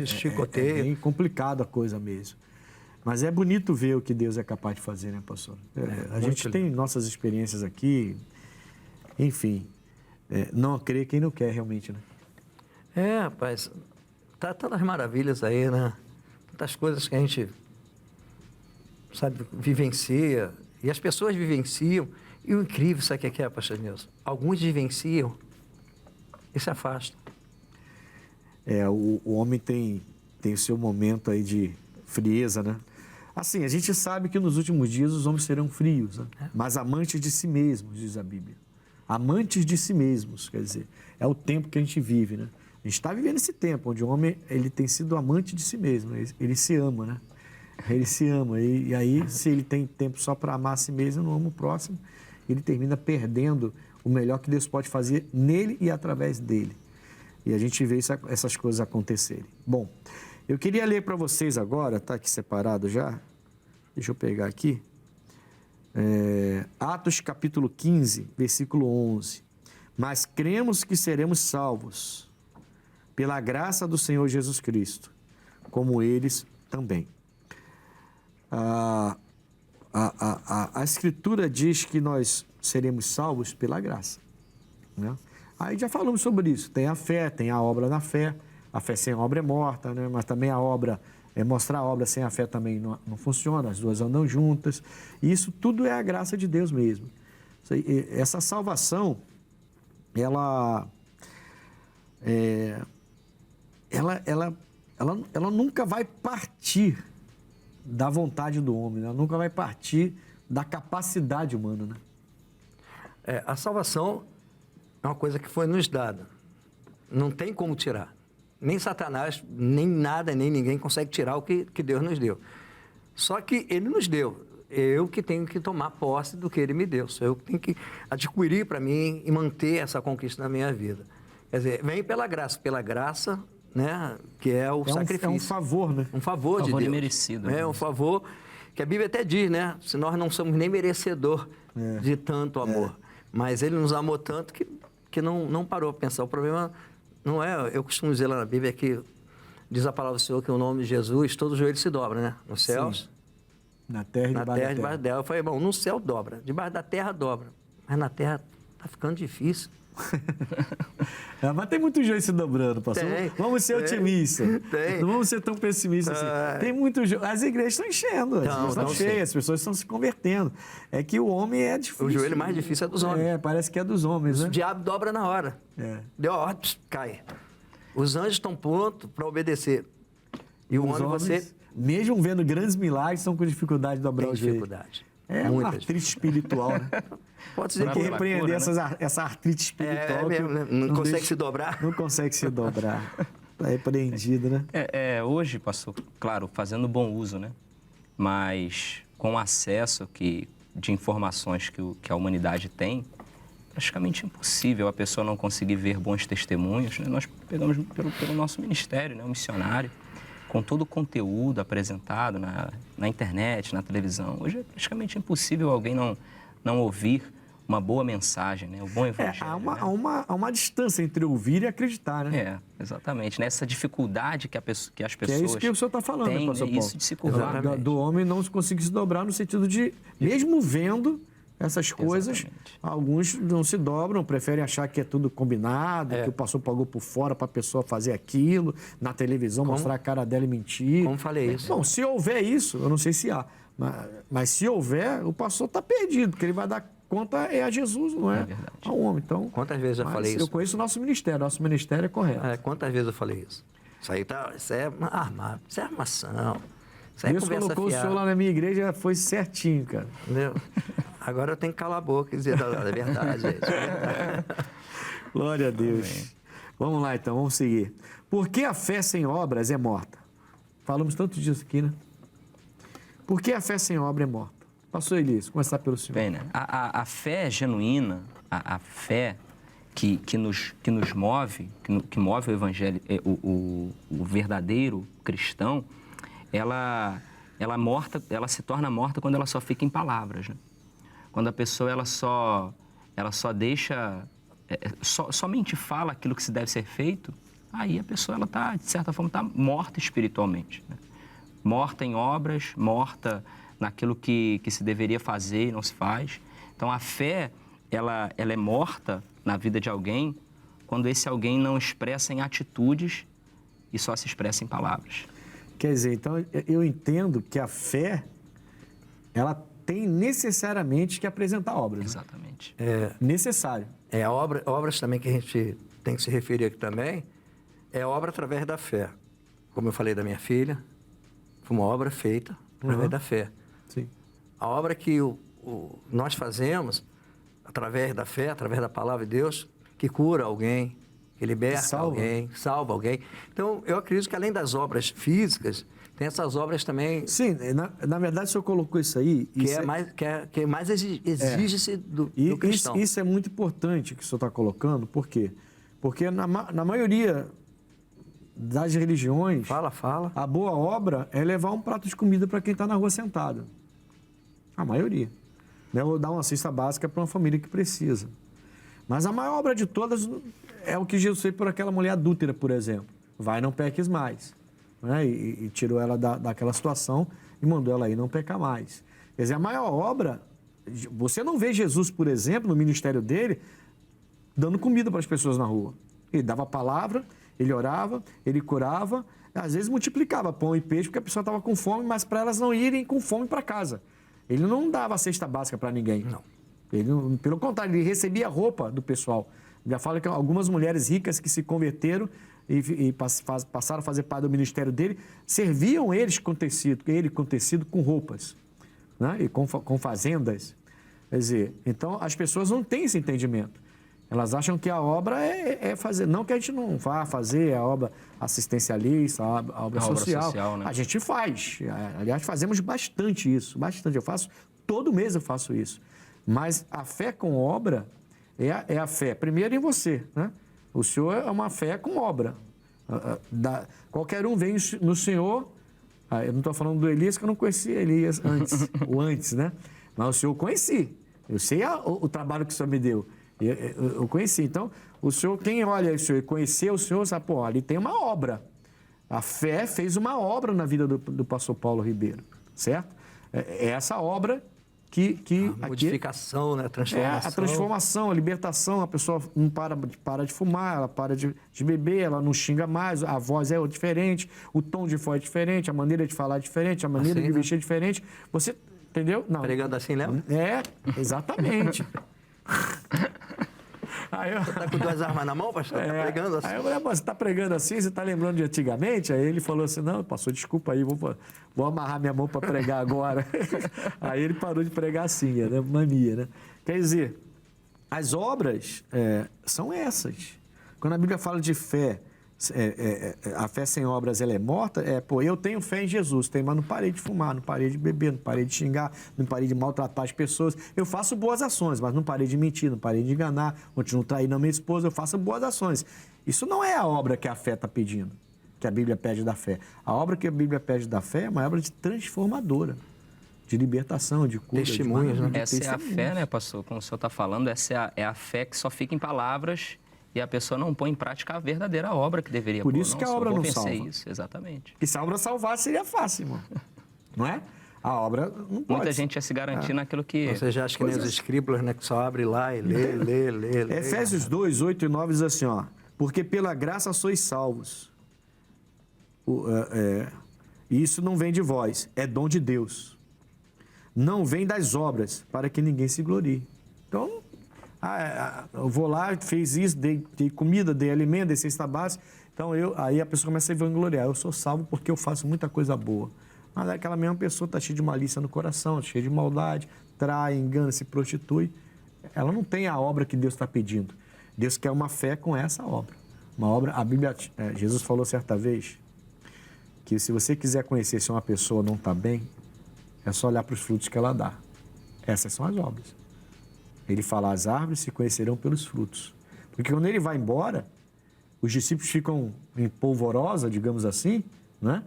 chicoteiam. É bem complicado a coisa mesmo. Mas é bonito ver o que Deus é capaz de fazer, né, pastor? A gente tem nossas experiências aqui, enfim, não crê quem não quer realmente, né? Rapaz, tá todas as maravilhas aí, né? Tantas coisas que a gente, sabe, vivencia, e as pessoas vivenciam, E o incrível, sabe o que é, pastor Nilson? Alguns vivenciam e se afastam. O homem tem o seu momento aí de frieza, né? Assim, a gente sabe que nos últimos dias os homens serão frios, né? Mas amantes de si mesmos, diz a Bíblia. Amantes de si mesmos, quer dizer, é o tempo que a gente vive, né? A gente está vivendo esse tempo onde o homem ele tem sido amante de si mesmo, ele se ama, né? Ele se ama. E aí, se ele tem tempo só para amar a si mesmo, não ama o próximo, ele termina perdendo o melhor que Deus pode fazer nele e através dele. E a gente vê essas coisas acontecerem. Bom, eu queria ler para vocês agora, está aqui separado já, deixa eu pegar aqui, Atos capítulo 15, versículo 11. Mas cremos que seremos salvos pela graça do Senhor Jesus Cristo, como eles também. A Escritura diz que nós seremos salvos pela graça, né? Aí já falamos sobre isso. Tem a fé, tem a obra na fé. A fé sem obra é morta, né? Mas também a obra, mostrar a obra sem a fé também não funciona, as duas andam juntas. E isso tudo é a graça de Deus mesmo. Essa salvação, ela nunca vai partir da vontade do homem, né? Ela nunca vai partir da capacidade humana, né? A salvação é uma coisa que foi nos dada. Não tem como tirar. Nem Satanás, nem nada, nem ninguém consegue tirar o que Deus nos deu. Só que Ele nos deu. Eu que tenho que tomar posse do que Ele me deu. Sou eu que tenho que adquirir para mim e manter essa conquista na minha vida. Quer dizer, vem pela graça, né, que é o sacrifício. É um favor, né? Um favor de Deus. Imerecido. É um favor que a Bíblia até diz, né? Se nós não somos nem merecedor de tanto amor. Mas Ele nos amou tanto que não parou para pensar. O problema não é, eu costumo dizer lá na Bíblia que diz a palavra do Senhor que o nome de Jesus, todo joelho se dobra, né? Nos céus. Sim. Na terra e debaixo dela. Eu falei, bom, no céu dobra, debaixo da terra dobra. Mas na terra tá ficando difícil. Mas tem muito joelho se dobrando, pastor. Vamos ser otimistas. Não vamos ser tão pessimistas assim. Tem muito joelho. As igrejas estão enchendo, estão cheias, as pessoas estão se convertendo. É que o homem é difícil. O joelho mais difícil é dos homens. Parece que é dos homens, né? O diabo dobra na hora. Deu a ordem, cai. Os anjos estão prontos para obedecer. E o homem, você... Mesmo vendo grandes milagres, estão com dificuldade de dobrar o joelho. É uma artrite espiritual, né? Pode ser que repreender essa artrite espiritual. Mesmo, né? Não consegue se dobrar. Não consegue se dobrar. Está repreendido, né? Hoje, pastor, claro, fazendo bom uso, né? Mas com o acesso de informações que a humanidade tem, praticamente impossível a pessoa não conseguir ver bons testemunhos, né? Nós pegamos pelo nosso ministério, né? O missionário, com todo o conteúdo apresentado na internet, na televisão. Hoje é praticamente impossível alguém não ouvir uma boa mensagem, né? O bom evangelho. Há uma distância entre ouvir e acreditar, né? Exatamente. Nessa dificuldade que as pessoas têm. É isso que o senhor está falando, né, pastor Paulo? Isso de se curvar. Do homem não conseguir se dobrar no sentido de, mesmo vendo essas coisas, alguns não se dobram, preferem achar que é tudo combinado, que o pastor pagou por fora para a pessoa fazer aquilo, na televisão, mostrar a cara dela e mentir. Como falei isso? Bom, se houver isso, eu não sei se há, mas se houver, o pastor está perdido, porque ele vai dar conta a Jesus, não é ao homem. Então, quantas vezes eu falei isso? Eu conheço o nosso ministério é correto. Quantas vezes eu falei isso? Isso é armado, isso é armação. Deus colocou o senhor lá na minha igreja, foi certinho, cara. Entendeu? Agora eu tenho que calar a boca e dizer, é verdade, gente. Glória a Deus. Amém. Vamos lá, então, vamos seguir. Por que a fé sem obras é morta? Falamos tanto disso aqui, né? Por que a fé sem obra é morta? Pastor Elias, começar pelo senhor. Bem, né? A fé genuína, a fé que nos move, que move o evangelho, o verdadeiro cristão, ela se torna morta quando ela só fica em palavras, né? Quando a pessoa ela só deixa, somente fala aquilo que se deve ser feito, aí a pessoa ela tá, de certa forma, está morta espiritualmente, né? Morta em obras, morta naquilo que se deveria fazer e não se faz. Então a fé ela é morta na vida de alguém quando esse alguém não expressa em atitudes e só se expressa em palavras. Quer dizer, então, eu entendo que a fé, ela tem necessariamente que apresentar obras. Né? Exatamente. Necessário. Obras também que a gente tem que se referir aqui também, é obra através da fé. Como eu falei da minha filha, foi uma obra feita através da fé. Sim. A obra que nós fazemos através da fé, através da palavra de Deus, que cura alguém, que liberta alguém, salva alguém. Então, eu acredito que além das obras físicas, tem essas obras também... Sim, na verdade, o senhor colocou isso aí... Que mais exige-se do cristão. Isso é muito importante que o senhor está colocando, por quê? Porque na maioria das religiões... Fala. A boa obra é levar um prato de comida para quem está na rua sentado. A maioria. Né? Ou dar uma cesta básica para uma família que precisa. Mas a maior obra de todas é o que Jesus fez por aquela mulher adúltera, por exemplo. Vai, não peques mais. Né? E tirou ela daquela situação e mandou ela ir não pecar mais. Quer dizer, a maior obra... Você não vê Jesus, por exemplo, no ministério dele, dando comida para as pessoas na rua. Ele dava a palavra, ele orava, ele curava, às vezes multiplicava pão e peixe, porque a pessoa estava com fome, mas para elas não irem com fome para casa. Ele não dava cesta básica para ninguém. Não. Ele, pelo contrário, ele recebia roupa do pessoal. Já fala que algumas mulheres ricas que se converteram e passaram a fazer parte do ministério dele, serviam ele com tecido com roupas, né? E com fazendas. Quer dizer, então as pessoas não têm esse entendimento. Elas acham que a obra é fazer, não que a gente não vá fazer a obra assistencialista, a obra social, né? A gente faz. Aliás, fazemos bastante isso, bastante. Todo mês eu faço isso. Mas a fé com obra é a fé, primeiro em você, né? O Senhor é uma fé com obra. Qualquer um vem no Senhor... eu não estou falando do Elias, que eu não conhecia Elias antes, né? Mas o Senhor eu conheci. Eu sei o trabalho que o Senhor me deu. Eu conheci. Então, o Senhor, quem olha o Senhor e conheceu o Senhor, sabe, pô, ali tem uma obra. A fé fez uma obra na vida do pastor Paulo Ribeiro, certo? É essa obra que a modificação, né? A transformação. A transformação, a libertação, a pessoa não para de fumar, ela para de beber, ela não xinga mais, a voz é diferente, o tom de voz é diferente, a maneira de falar é diferente, a maneira de vestir é diferente. Você, entendeu? Não. Pregando assim, lembra? Exatamente. Você tá com 2 armas na mão, pastor? Tá pregando assim? Aí eu falei, você tá pregando assim? Você tá lembrando de antigamente? Aí ele falou assim, não, pastor, desculpa aí, vou amarrar minha mão para pregar agora. Aí ele parou de pregar assim, né? Mania, né? Quer dizer, as obras são essas. Quando a Bíblia fala de fé, a fé sem obras ela é morta, eu tenho fé em Jesus, mas não parei de fumar, não parei de beber, não parei de xingar, não parei de maltratar as pessoas. Eu faço boas ações, mas não parei de mentir, não parei de enganar, continuo traindo a minha esposa, eu faço boas ações. Isso não é a obra que a fé está pedindo, que a Bíblia pede da fé. A obra que a Bíblia pede da fé é uma obra de transformadora, de libertação, de cura. Testemunhos, né? Essa é a fé, né, pastor? Como o senhor está falando, essa é a fé que só fica em palavras e a pessoa não põe em prática a verdadeira obra que deveria pôr. Por isso que a obra não salva. Isso, exatamente. Porque se a obra salvar, seria fácil, irmão. Não é? A obra não pode. Muita gente ia se garantir naquilo que... Você já acha que nem os escríbulos, né? Que só abre lá e lê. Efésios 2, 8 e 9 diz assim, ó. Porque pela graça sois salvos. E isso não vem de vós, é dom de Deus. Não vem das obras, para que ninguém se glorie. Então... eu vou lá, fez isso, dei comida, dei alimento, dei cesta básica. Então, aí a pessoa começa a vangloriar. Eu sou salvo porque eu faço muita coisa boa. Mas aquela mesma pessoa está cheia de malícia no coração, cheia de maldade, trai, engana, se prostitui. Ela não tem a obra que Deus está pedindo. Deus quer uma fé com essa obra. Uma obra, a Bíblia, Jesus falou certa vez que se você quiser conhecer se uma pessoa não está bem, é só olhar para os frutos que ela dá. Essas são as obras. Ele fala, as árvores se conhecerão pelos frutos. Porque quando ele vai embora, os discípulos ficam em polvorosa, digamos assim, né?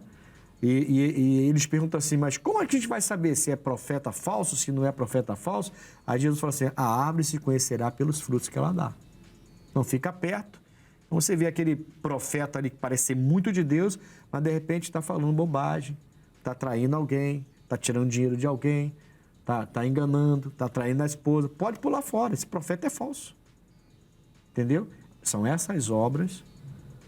E eles perguntam assim, mas como é que a gente vai saber se é profeta falso, se não é profeta falso? Aí Jesus fala assim, a árvore se conhecerá pelos frutos que ela dá. Então fica perto. Então você vê aquele profeta ali que parece ser muito de Deus, mas de repente está falando bobagem, está traindo alguém, está tirando dinheiro de alguém, está enganando, está traindo a esposa. Pode pular fora, esse profeta é falso. Entendeu? São essas obras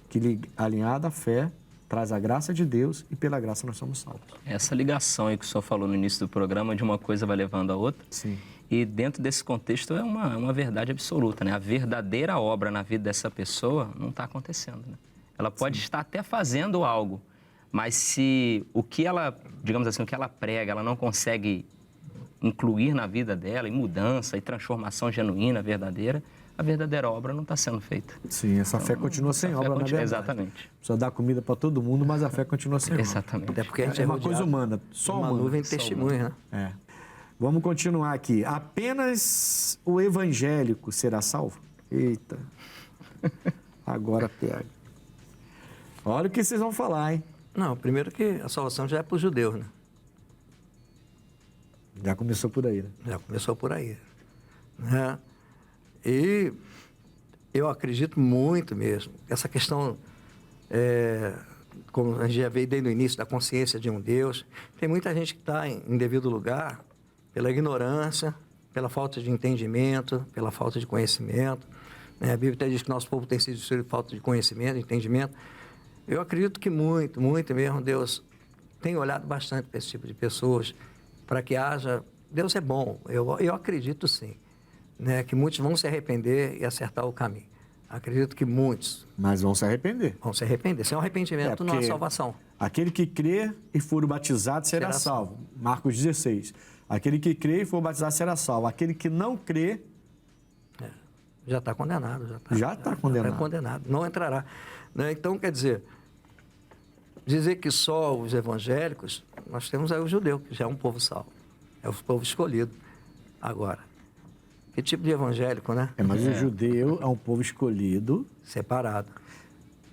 que, alinhada à fé, traz a graça de Deus e pela graça nós somos salvos. Essa ligação aí que o senhor falou no início do programa, de uma coisa vai levando a outra. Sim. E dentro desse contexto é uma verdade absoluta, né? A verdadeira obra na vida dessa pessoa não está acontecendo, né? Ela pode estar até fazendo algo, mas se o que ela, digamos assim, o que ela prega, ela não consegue incluir na vida dela, em mudança e transformação genuína, verdadeira, a verdadeira obra não está sendo feita. Sim, essa fé continua sem obra, na verdade. Exatamente. Precisa dar comida para todo mundo, mas a fé continua sem obra. Exatamente. Até porque a gente É uma rodeado coisa humana, só de uma humana. nuvem de testemunhas, né? É. Vamos continuar aqui. Apenas o evangélico será salvo? Eita. Agora pega. Olha o que vocês vão falar, hein? Não, primeiro que a salvação já é para os judeus, né? Já começou por aí, né? Já começou por aí. Né? E eu acredito muito mesmo. Essa questão, como a gente já veio desde o início, da consciência de um Deus. Tem muita gente que está em devido lugar pela ignorância, pela falta de entendimento, pela falta de conhecimento. Né? A Bíblia até diz que nosso povo tem sido destruído por falta de conhecimento, de entendimento. Eu acredito que muito mesmo Deus tem olhado bastante para esse tipo de pessoas, para que haja... Deus é bom, eu acredito sim, né, que muitos vão se arrepender e acertar o caminho. Acredito que muitos Mas vão se arrepender. vão se arrepender. Sem arrependimento não há porque salvação. Aquele que crê e for batizado será Será salvo. Marcos 16. Aquele que crê e for batizado será salvo. Aquele que não crê... Já está condenado. Já está condenado. Está condenado, não entrará. Né? Então, quer dizer que só os evangélicos, nós temos aí o judeu, que já é um povo salvo. É o povo escolhido. Agora, que tipo de evangélico, né? Mas o judeu é um povo escolhido, Separado.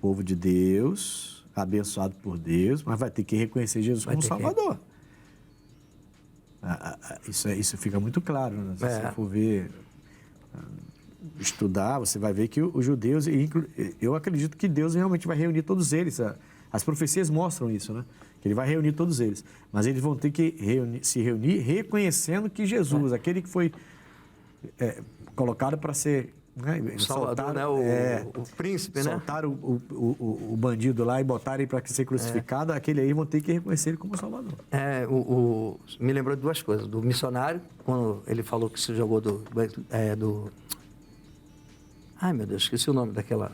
povo de Deus, abençoado por Deus, mas vai ter que reconhecer Jesus como Salvador. Isso fica muito claro, né? Se você for ver, estudar, você vai ver que os judeus, eu acredito que Deus realmente vai reunir todos eles. As profecias mostram isso, né? Que ele vai reunir todos eles. Mas eles vão ter que se reunir reconhecendo que Jesus, aquele que foi colocado para ser... Né? O Salvador, né? O príncipe, né? Soltaram o bandido lá e botaram ele para ser crucificado, aquele aí vão ter que reconhecer ele como Salvador. Me lembrou de duas coisas. Do missionário, quando ele falou que se jogou do... Ai, meu Deus, esqueci o nome daquela...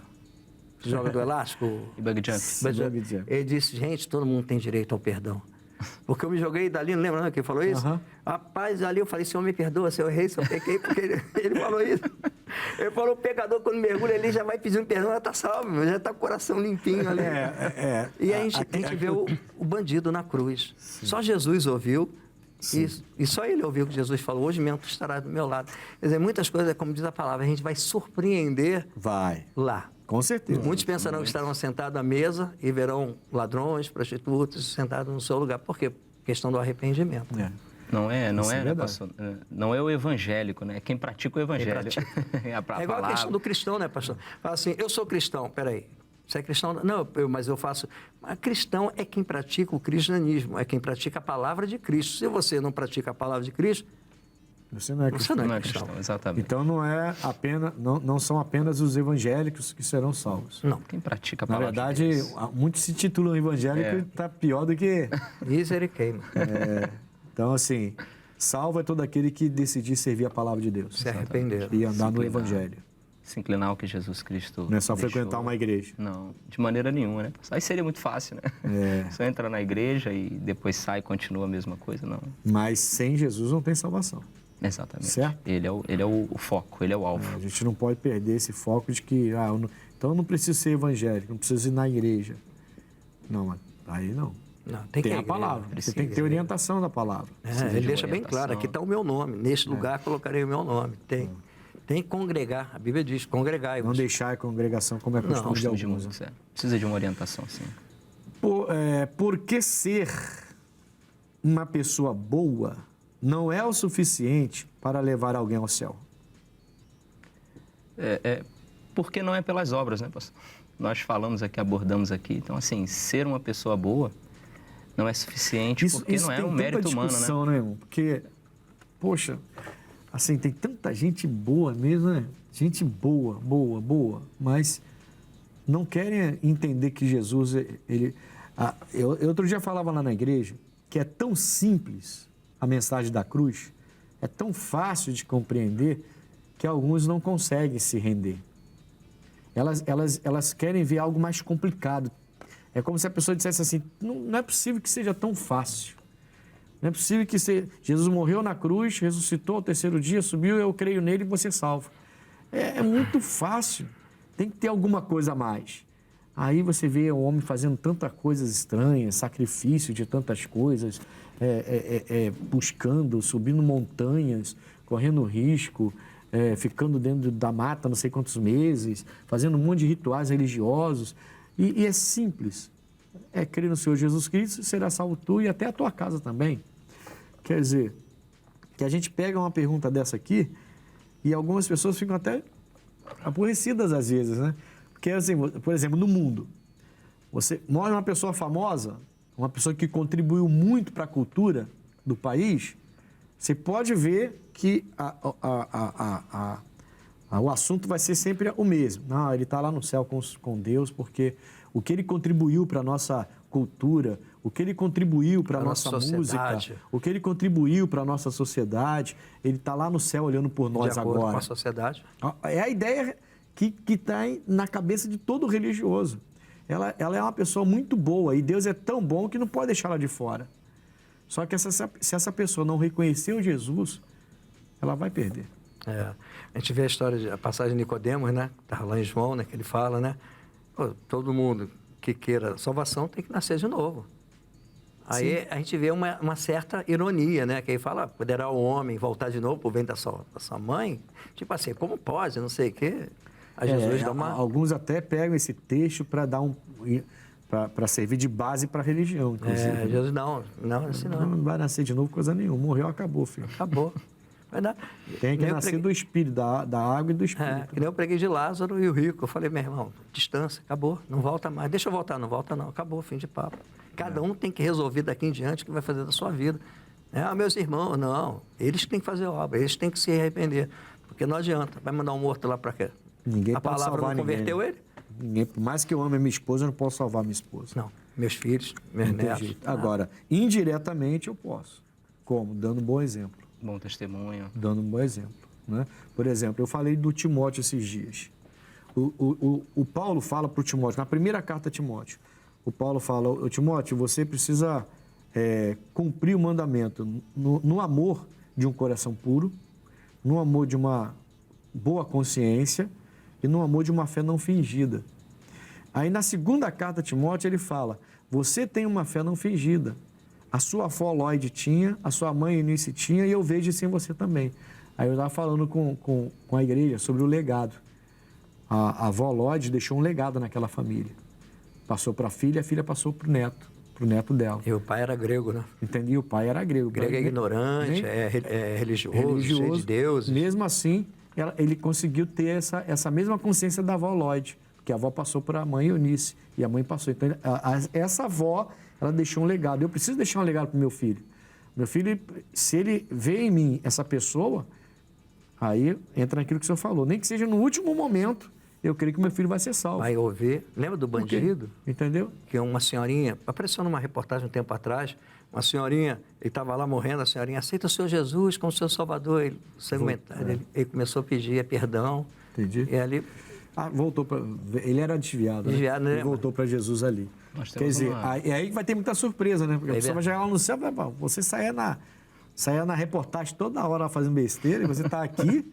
que joga do elástico. Bug jump. Ele disse, gente, todo mundo tem direito ao perdão. Porque eu me joguei dali, não lembra não, que ele falou isso? Rapaz, ali eu falei, Senhor, me perdoa, se eu errei, se eu pequei, porque ele falou isso. Ele falou, o pecador, quando mergulha ali, já vai pedindo perdão, já está salvo, já está com o coração limpinho ali. E a gente vê o bandido na cruz. Sim. Só Jesus ouviu, e só ele ouviu que Jesus falou, hoje mesmo tu estarás do meu lado. Quer dizer, muitas coisas, como diz a palavra, a gente vai surpreender lá. Com certeza. Muitos pensarão que estarão sentados à mesa e verão ladrões, prostitutas sentados no seu lugar. Por quê? Questão do arrependimento. Não é, né, pastor? Não é o evangélico, né? É quem pratica o evangelho. É igual a questão do cristão, né, pastor? Fala assim, eu sou cristão, peraí. Você é cristão? Não, mas eu faço... Mas cristão é quem pratica o cristianismo, é quem pratica a palavra de Cristo. Se você não pratica a palavra de Cristo, você não é cristão. Exatamente. Então não são apenas os evangélicos que serão salvos. Não. Quem pratica a palavra de Deus. Na verdade, muitos se titulam evangélico e está pior do que... Misericórdia. Então, assim, salvo é todo aquele que decidir servir a palavra de Deus. Se arrepender. E andar no evangelho. Se inclinar ao que Jesus Cristo Não é só deixou. frequentar uma igreja. Não, de maneira nenhuma, né? Aí seria muito fácil, né? Só entra na igreja e depois sai e continua a mesma coisa, não. Mas sem Jesus não tem salvação. Exatamente. Certo? Ele é o foco, ele é o alvo. A gente não pode perder esse foco de que, então eu não preciso ser evangélico, não preciso ir na igreja. Não, aí não. Tem a palavra. Você tem que ter orientação da palavra. Ele deixa bem claro, aqui está o meu nome. Neste lugar colocarei o meu nome. Tem que congregar. A Bíblia diz, congregai. Não deixar a congregação como é costume de alguns. Precisa de uma orientação, sim. Por que ser uma pessoa boa não é o suficiente para levar alguém ao céu? Porque não é pelas obras, né, pastor? Nós falamos aqui, abordamos aqui. Então, assim, ser uma pessoa boa não é suficiente porque não é um mérito humano, né? Né, irmão? Porque, poxa, assim, tem tanta gente boa mesmo, né? Gente boa, mas não querem entender que Jesus, Eu outro dia falava lá na igreja que é tão simples a mensagem da cruz, é tão fácil de compreender que alguns não conseguem se render. Elas querem ver algo mais complicado. É como se a pessoa dissesse assim, não é possível que seja tão fácil. Não é possível que Jesus morreu na cruz, ressuscitou ao terceiro dia, subiu, eu creio nele e você salva. É muito fácil. Tem que ter alguma coisa a mais. Aí você vê o homem fazendo tantas coisas estranhas, sacrifício de tantas coisas, buscando, subindo montanhas, correndo risco, ficando dentro da mata não sei quantos meses, fazendo um monte de rituais religiosos. E é simples. É crer no Senhor Jesus Cristo, será salvo tu e até a tua casa também. Quer dizer, que a gente pega uma pergunta dessa aqui e algumas pessoas ficam até aborrecidas às vezes, né? Porque, assim, por exemplo, no mundo, você morre uma pessoa famosa, uma pessoa que contribuiu muito para a cultura do país, você pode ver que o assunto vai ser sempre o mesmo. Não, ele está lá no céu com Deus porque o que ele contribuiu para a nossa cultura, o que ele contribuiu para a nossa música, o que ele contribuiu para a nossa sociedade, ele está lá no céu olhando por nós agora. De acordo com a sociedade. É a ideia que está na cabeça de todo religioso. Ela é uma pessoa muito boa e Deus é tão bom que não pode deixá-la de fora. Só que se essa pessoa não reconheceu Jesus, ela vai perder. A gente vê a passagem de Nicodemos, né? Está lá em João, né? Que ele fala, né? Pô, todo mundo que queira salvação tem que nascer de novo. Aí Sim. A gente vê uma certa ironia, né? Que aí fala, poderá o homem voltar de novo por ventre da sua mãe? Tipo assim, como pode? Não sei o quê. A Jesus dá uma... Alguns até pegam esse texto para dar para servir de base para a religião, inclusive. Jesus não assim não. Não vai nascer de novo coisa nenhuma. Morreu, acabou, filho. Acabou. Tem que nascer do Espírito, da água e do Espírito. Que nem eu preguei de Lázaro e o rico. Eu falei, meu irmão, distância, acabou, não volta mais. Deixa eu voltar, não volta não, acabou, fim de papo. Cada um tem que resolver daqui em diante o que vai fazer da sua vida. Meus irmãos, não, eles têm que fazer obra, eles têm que se arrepender. Porque não adianta, vai mandar um morto lá para quê? Ninguém a pode palavra salvar não converteu ninguém. Ele? Ninguém, por mais que eu ame a minha esposa, eu não posso salvar minha esposa. Não, meus filhos, meus netos. Agora, indiretamente eu posso. Como? Dando um bom exemplo. Bom testemunho. Dando um bom exemplo. Né? Por exemplo, eu falei do Timóteo esses dias. O Paulo fala para o Timóteo, na primeira carta a Timóteo, o Paulo fala, Timóteo, você precisa cumprir o mandamento no amor de um coração puro, no amor de uma boa consciência e no amor de uma fé não fingida. Aí na segunda carta a Timóteo ele fala, você tem uma fé não fingida. A sua avó Lloyd tinha, a sua mãe Eunice tinha e eu vejo isso em você também. Aí eu estava falando com a igreja sobre o legado. A avó Lloyd deixou um legado naquela família. Passou para a filha passou para o neto dela. E o pai era grego, né? Entendi, o pai era grego. Grego é ignorante, religioso, cheio de deuses. Mesmo assim, ele conseguiu ter essa mesma consciência da avó Lloyd, porque a avó passou para a mãe Eunice e a mãe passou. Então, essa avó, ela deixou um legado. Eu preciso deixar um legado para o meu filho. Meu filho, se ele vê em mim essa pessoa, aí entra naquilo que o senhor falou. Nem que seja no último momento, eu creio que meu filho vai ser salvo. Vai ouvir. Lembra do bandido? Entendeu? Que uma senhorinha, apareceu numa reportagem um tempo atrás, uma senhorinha, ele estava lá morrendo, a senhorinha, aceita o Senhor Jesus como seu Salvador. Ele começou a pedir perdão. Entendi. E ali... voltou para... Ele era desviado, né? Ele voltou para Jesus ali. Quer dizer, aí vai ter muita surpresa, né? Porque a pessoa vai chegar lá no céu, você saia na reportagem toda hora fazendo besteira, e você está aqui,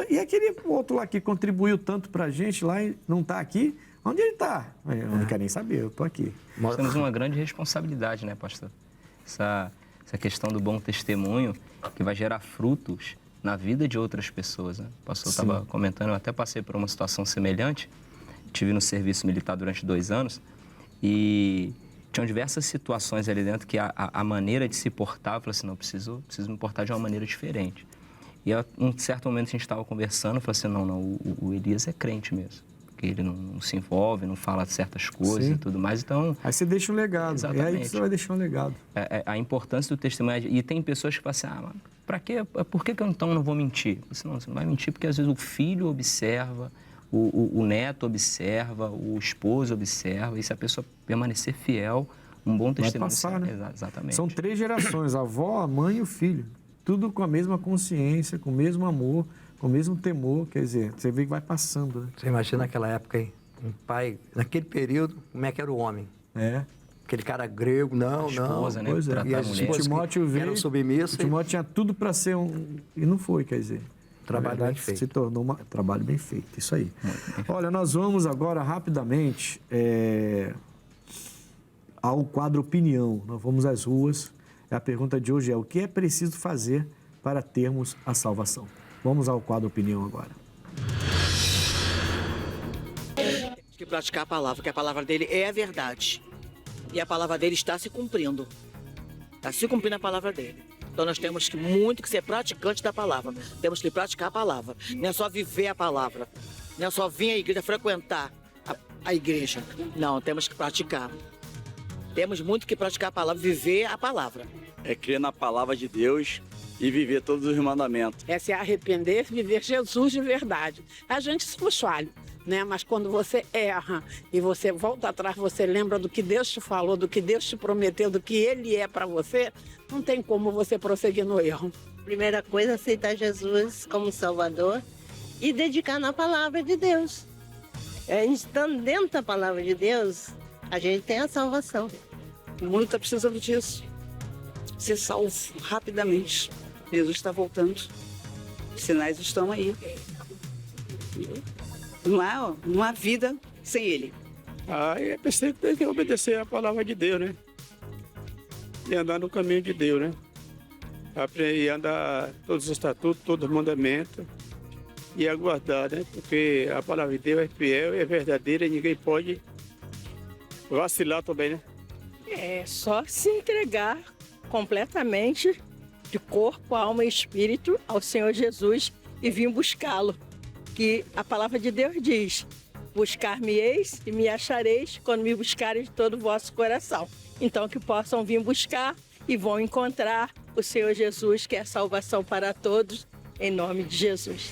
e aquele outro lá que contribuiu tanto para a gente lá e não está aqui, onde ele está? Eu não quero nem saber, eu estou aqui. Nós temos uma grande responsabilidade, né, pastor? Essa questão do bom testemunho que vai gerar frutos na vida de outras pessoas, né? O pastor estava comentando, eu até passei por uma situação semelhante, estive no serviço militar durante 2 anos e tinham diversas situações ali dentro que a maneira de se portar, eu falei assim, não, preciso me portar de uma maneira diferente. E a um certo momento a gente estava conversando, eu falei assim, não, o Elias é crente mesmo, porque ele não se envolve, não fala certas coisas e tudo mais, então... Aí você deixa um legado, Exatamente. É aí que você vai deixar um legado. A importância do testemunho, e tem pessoas que falam assim, mas para quê? Por que eu então não vou mentir? Você não vai mentir porque às vezes o filho observa, o neto observa, o esposo observa, e se a pessoa permanecer fiel, um bom testemunho. Vai passar, né? Exatamente. São 3 gerações, a avó, a mãe e o filho. Tudo com a mesma consciência, com o mesmo amor, com o mesmo temor. Quer dizer, você vê que vai passando, né? Você imagina naquela época, hein? Um pai, naquele período, como é que era o homem? É. Aquele cara grego, não. Esposa, né? Pois é. Tratar E a as mulher. esposas Timóteo que veio, eram submissas. o Timóteo tinha tudo para ser um... E não foi, quer dizer. Trabalho Na verdade, bem feito. se tornou um trabalho bem feito, isso aí. Olha, nós vamos agora rapidamente ao quadro Opinião. Nós vamos às ruas. A pergunta de hoje é: o que é preciso fazer para termos a salvação? Vamos ao quadro Opinião agora. Temos que praticar a palavra, porque a palavra dele é a verdade. E a palavra dele está se cumprindo. Está se cumprindo a palavra dele. Então nós temos que muito que ser praticante da palavra. Temos que praticar a palavra. Não é só viver a palavra. Não é só vir à igreja, frequentar a igreja. Não, temos que praticar. Temos muito que praticar a palavra, viver a palavra. É crer na palavra de Deus e viver todos os mandamentos. É se arrepender, viver Jesus de verdade. A gente se falha, né? Mas quando você erra e você volta atrás, você lembra do que Deus te falou, do que Deus te prometeu, do que Ele é para você, não tem como você prosseguir no erro. Primeira coisa, aceitar Jesus como Salvador e dedicar na palavra de Deus. Estando dentro da palavra de Deus, a gente tem a salvação. O mundo está precisando disso. Ser salvo rapidamente. Jesus está voltando. Os sinais estão aí. Não há vida sem Ele. É preciso que tem que obedecer a palavra de Deus, né? E andar no caminho de Deus, né? E andar todos os estatutos, todos os mandamentos e aguardar, né? Porque a palavra de Deus é fiel, é verdadeira e ninguém pode vacilar também, né? É só se entregar completamente de corpo, alma e espírito ao Senhor Jesus e vir buscá-lo. Que a palavra de Deus diz: buscar-me-eis e me achareis quando me buscarem de todo o vosso coração. Então que possam vir buscar e vão encontrar o Senhor Jesus, que é a salvação para todos, em nome de Jesus.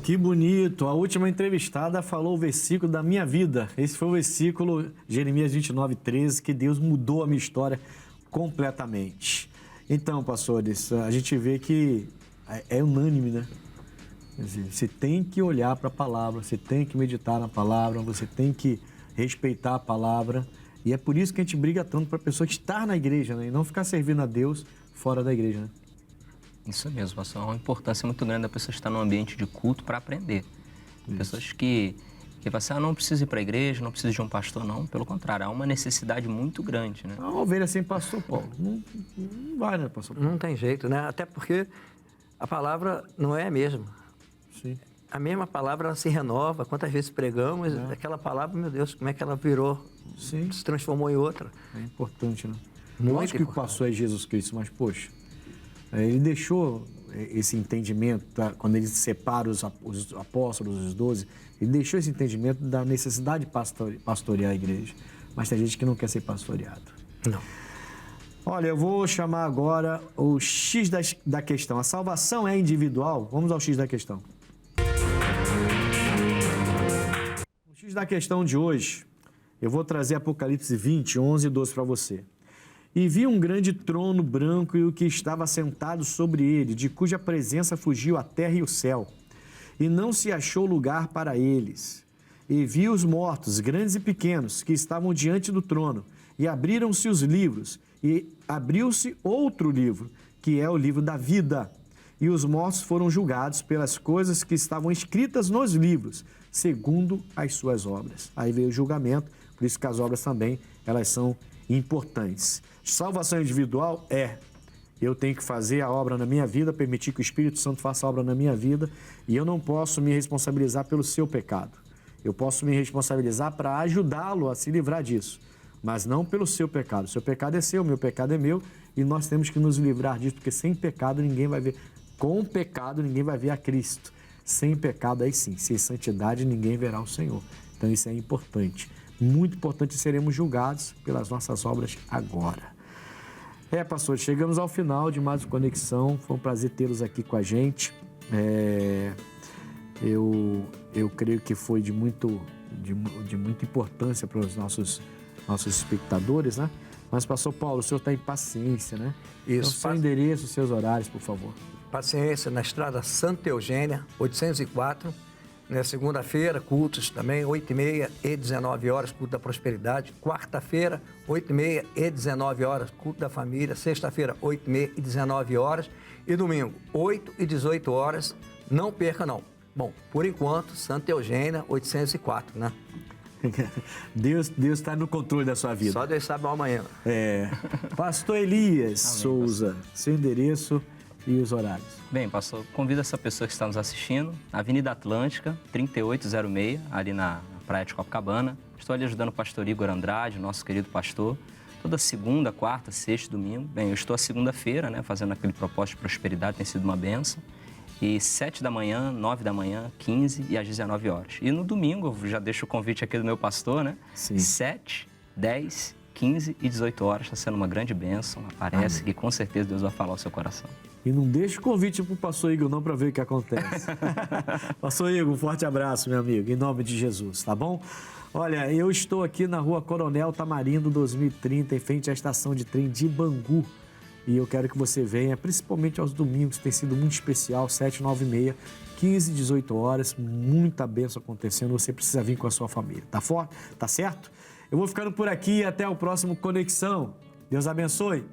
Que bonito! A última entrevistada falou o versículo da minha vida. Esse foi o versículo, Jeremias 29:13, que Deus mudou a minha história completamente. Então, pastores, a gente vê que é unânime, né? Quer dizer, você tem que olhar para a palavra, você tem que meditar na palavra, você tem que respeitar a palavra. E é por isso que a gente briga tanto para a pessoa estar na igreja, né? E não ficar servindo a Deus fora da igreja, né? Isso mesmo, pastor. É uma importância muito grande da pessoa estar num ambiente de culto para aprender. Pessoas que falam assim, não preciso ir para a igreja, não preciso de um pastor, não. Pelo contrário, há uma necessidade muito grande, né? Uma ovelha sem pastor, Paulo. Não vai, né, pastor Paulo? Não tem jeito, né? Até porque a palavra não é a mesma. Sim. A mesma palavra, ela se renova. Quantas vezes pregamos, aquela palavra, meu Deus, como é que ela virou? Sim. Se transformou em outra. É importante, né? Muito Lógico que o importante. pastor é Jesus Cristo, mas, poxa, ele deixou esse entendimento, tá? Quando ele separa os apóstolos, os 12, ele deixou esse entendimento da necessidade de pastorear a igreja. Mas tem gente que não quer ser pastoreado. Não. Olha, eu vou chamar agora o X da questão. A salvação é individual? Vamos ao X da questão. O X da questão de hoje, eu vou trazer Apocalipse 20, 11 e 12 para você. E vi um grande trono branco e o que estava sentado sobre ele, de cuja presença fugiu a terra e o céu, e não se achou lugar para eles. E vi os mortos, grandes e pequenos, que estavam diante do trono, e abriram-se os livros, e abriu-se outro livro, que é o livro da vida. E os mortos foram julgados pelas coisas que estavam escritas nos livros, segundo as suas obras. Aí veio o julgamento, por isso que as obras também, elas são importantes. Salvação individual eu tenho que fazer a obra na minha vida, permitir que o Espírito Santo faça a obra na minha vida, e eu não posso me responsabilizar pelo seu pecado. Eu posso me responsabilizar para ajudá-lo a se livrar disso, mas não pelo seu pecado. O seu pecado é seu, o meu pecado é meu, e nós temos que nos livrar disso, porque sem pecado ninguém vai ver. Com pecado ninguém vai ver a Cristo. Sem pecado, aí sim, sem santidade ninguém verá o Senhor. Então isso é importante. Muito importante, seremos julgados pelas nossas obras agora. Pastor, chegamos ao final de mais uma Conexão. Foi um prazer tê-los aqui com a gente. eu creio que foi de muita importância para os nossos espectadores, né? Mas, pastor Paulo, o senhor está em Paciência, né? Isso. Então, seu endereço, seus horários, por favor. Paciência, na estrada Santa Eugênia, 804. Na segunda-feira, cultos também, 8h30 e 19 horas, culto da prosperidade. Quarta-feira, 8h30 e 19 horas, culto da família. Sexta-feira, 8h30 e 19 horas. E domingo, 8 e 18 horas. Não perca, não. Bom, por enquanto, Santa Eugênia, 804, né? Deus está no controle da sua vida. Só Deus sabe amanhã. Pastor Elias Souza, seu endereço e os horários. Bem, pastor, convido essa pessoa que está nos assistindo, Avenida Atlântica, 3806, ali na Praia de Copacabana. Estou ali ajudando o pastor Igor Andrade, nosso querido pastor, toda segunda, quarta, sexta, domingo. Bem, eu estou a segunda-feira, né, fazendo aquele propósito de prosperidade, tem sido uma benção. E 7 da manhã, 9 da manhã, 15 e às 19 horas. E no domingo, eu já deixo o convite aqui do meu pastor, né? Sim. 7, 10, 15 e 18 horas, está sendo uma grande bênção. Aparece que com certeza Deus vai falar ao seu coração. E não deixe o convite para o pastor Igor não para ver o que acontece. Pastor Igor, um forte abraço, meu amigo, em nome de Jesus, tá bom? Olha, eu estou aqui na rua Coronel Tamarindo, 2030, em frente à estação de trem de Bangu. E eu quero que você venha, principalmente aos domingos, tem sido muito especial, 7, 9 e meia, 15, 18 horas, muita bênção acontecendo, você precisa vir com a sua família, tá forte? Tá certo? Eu vou ficando por aqui e até o próximo Conexão. Deus abençoe.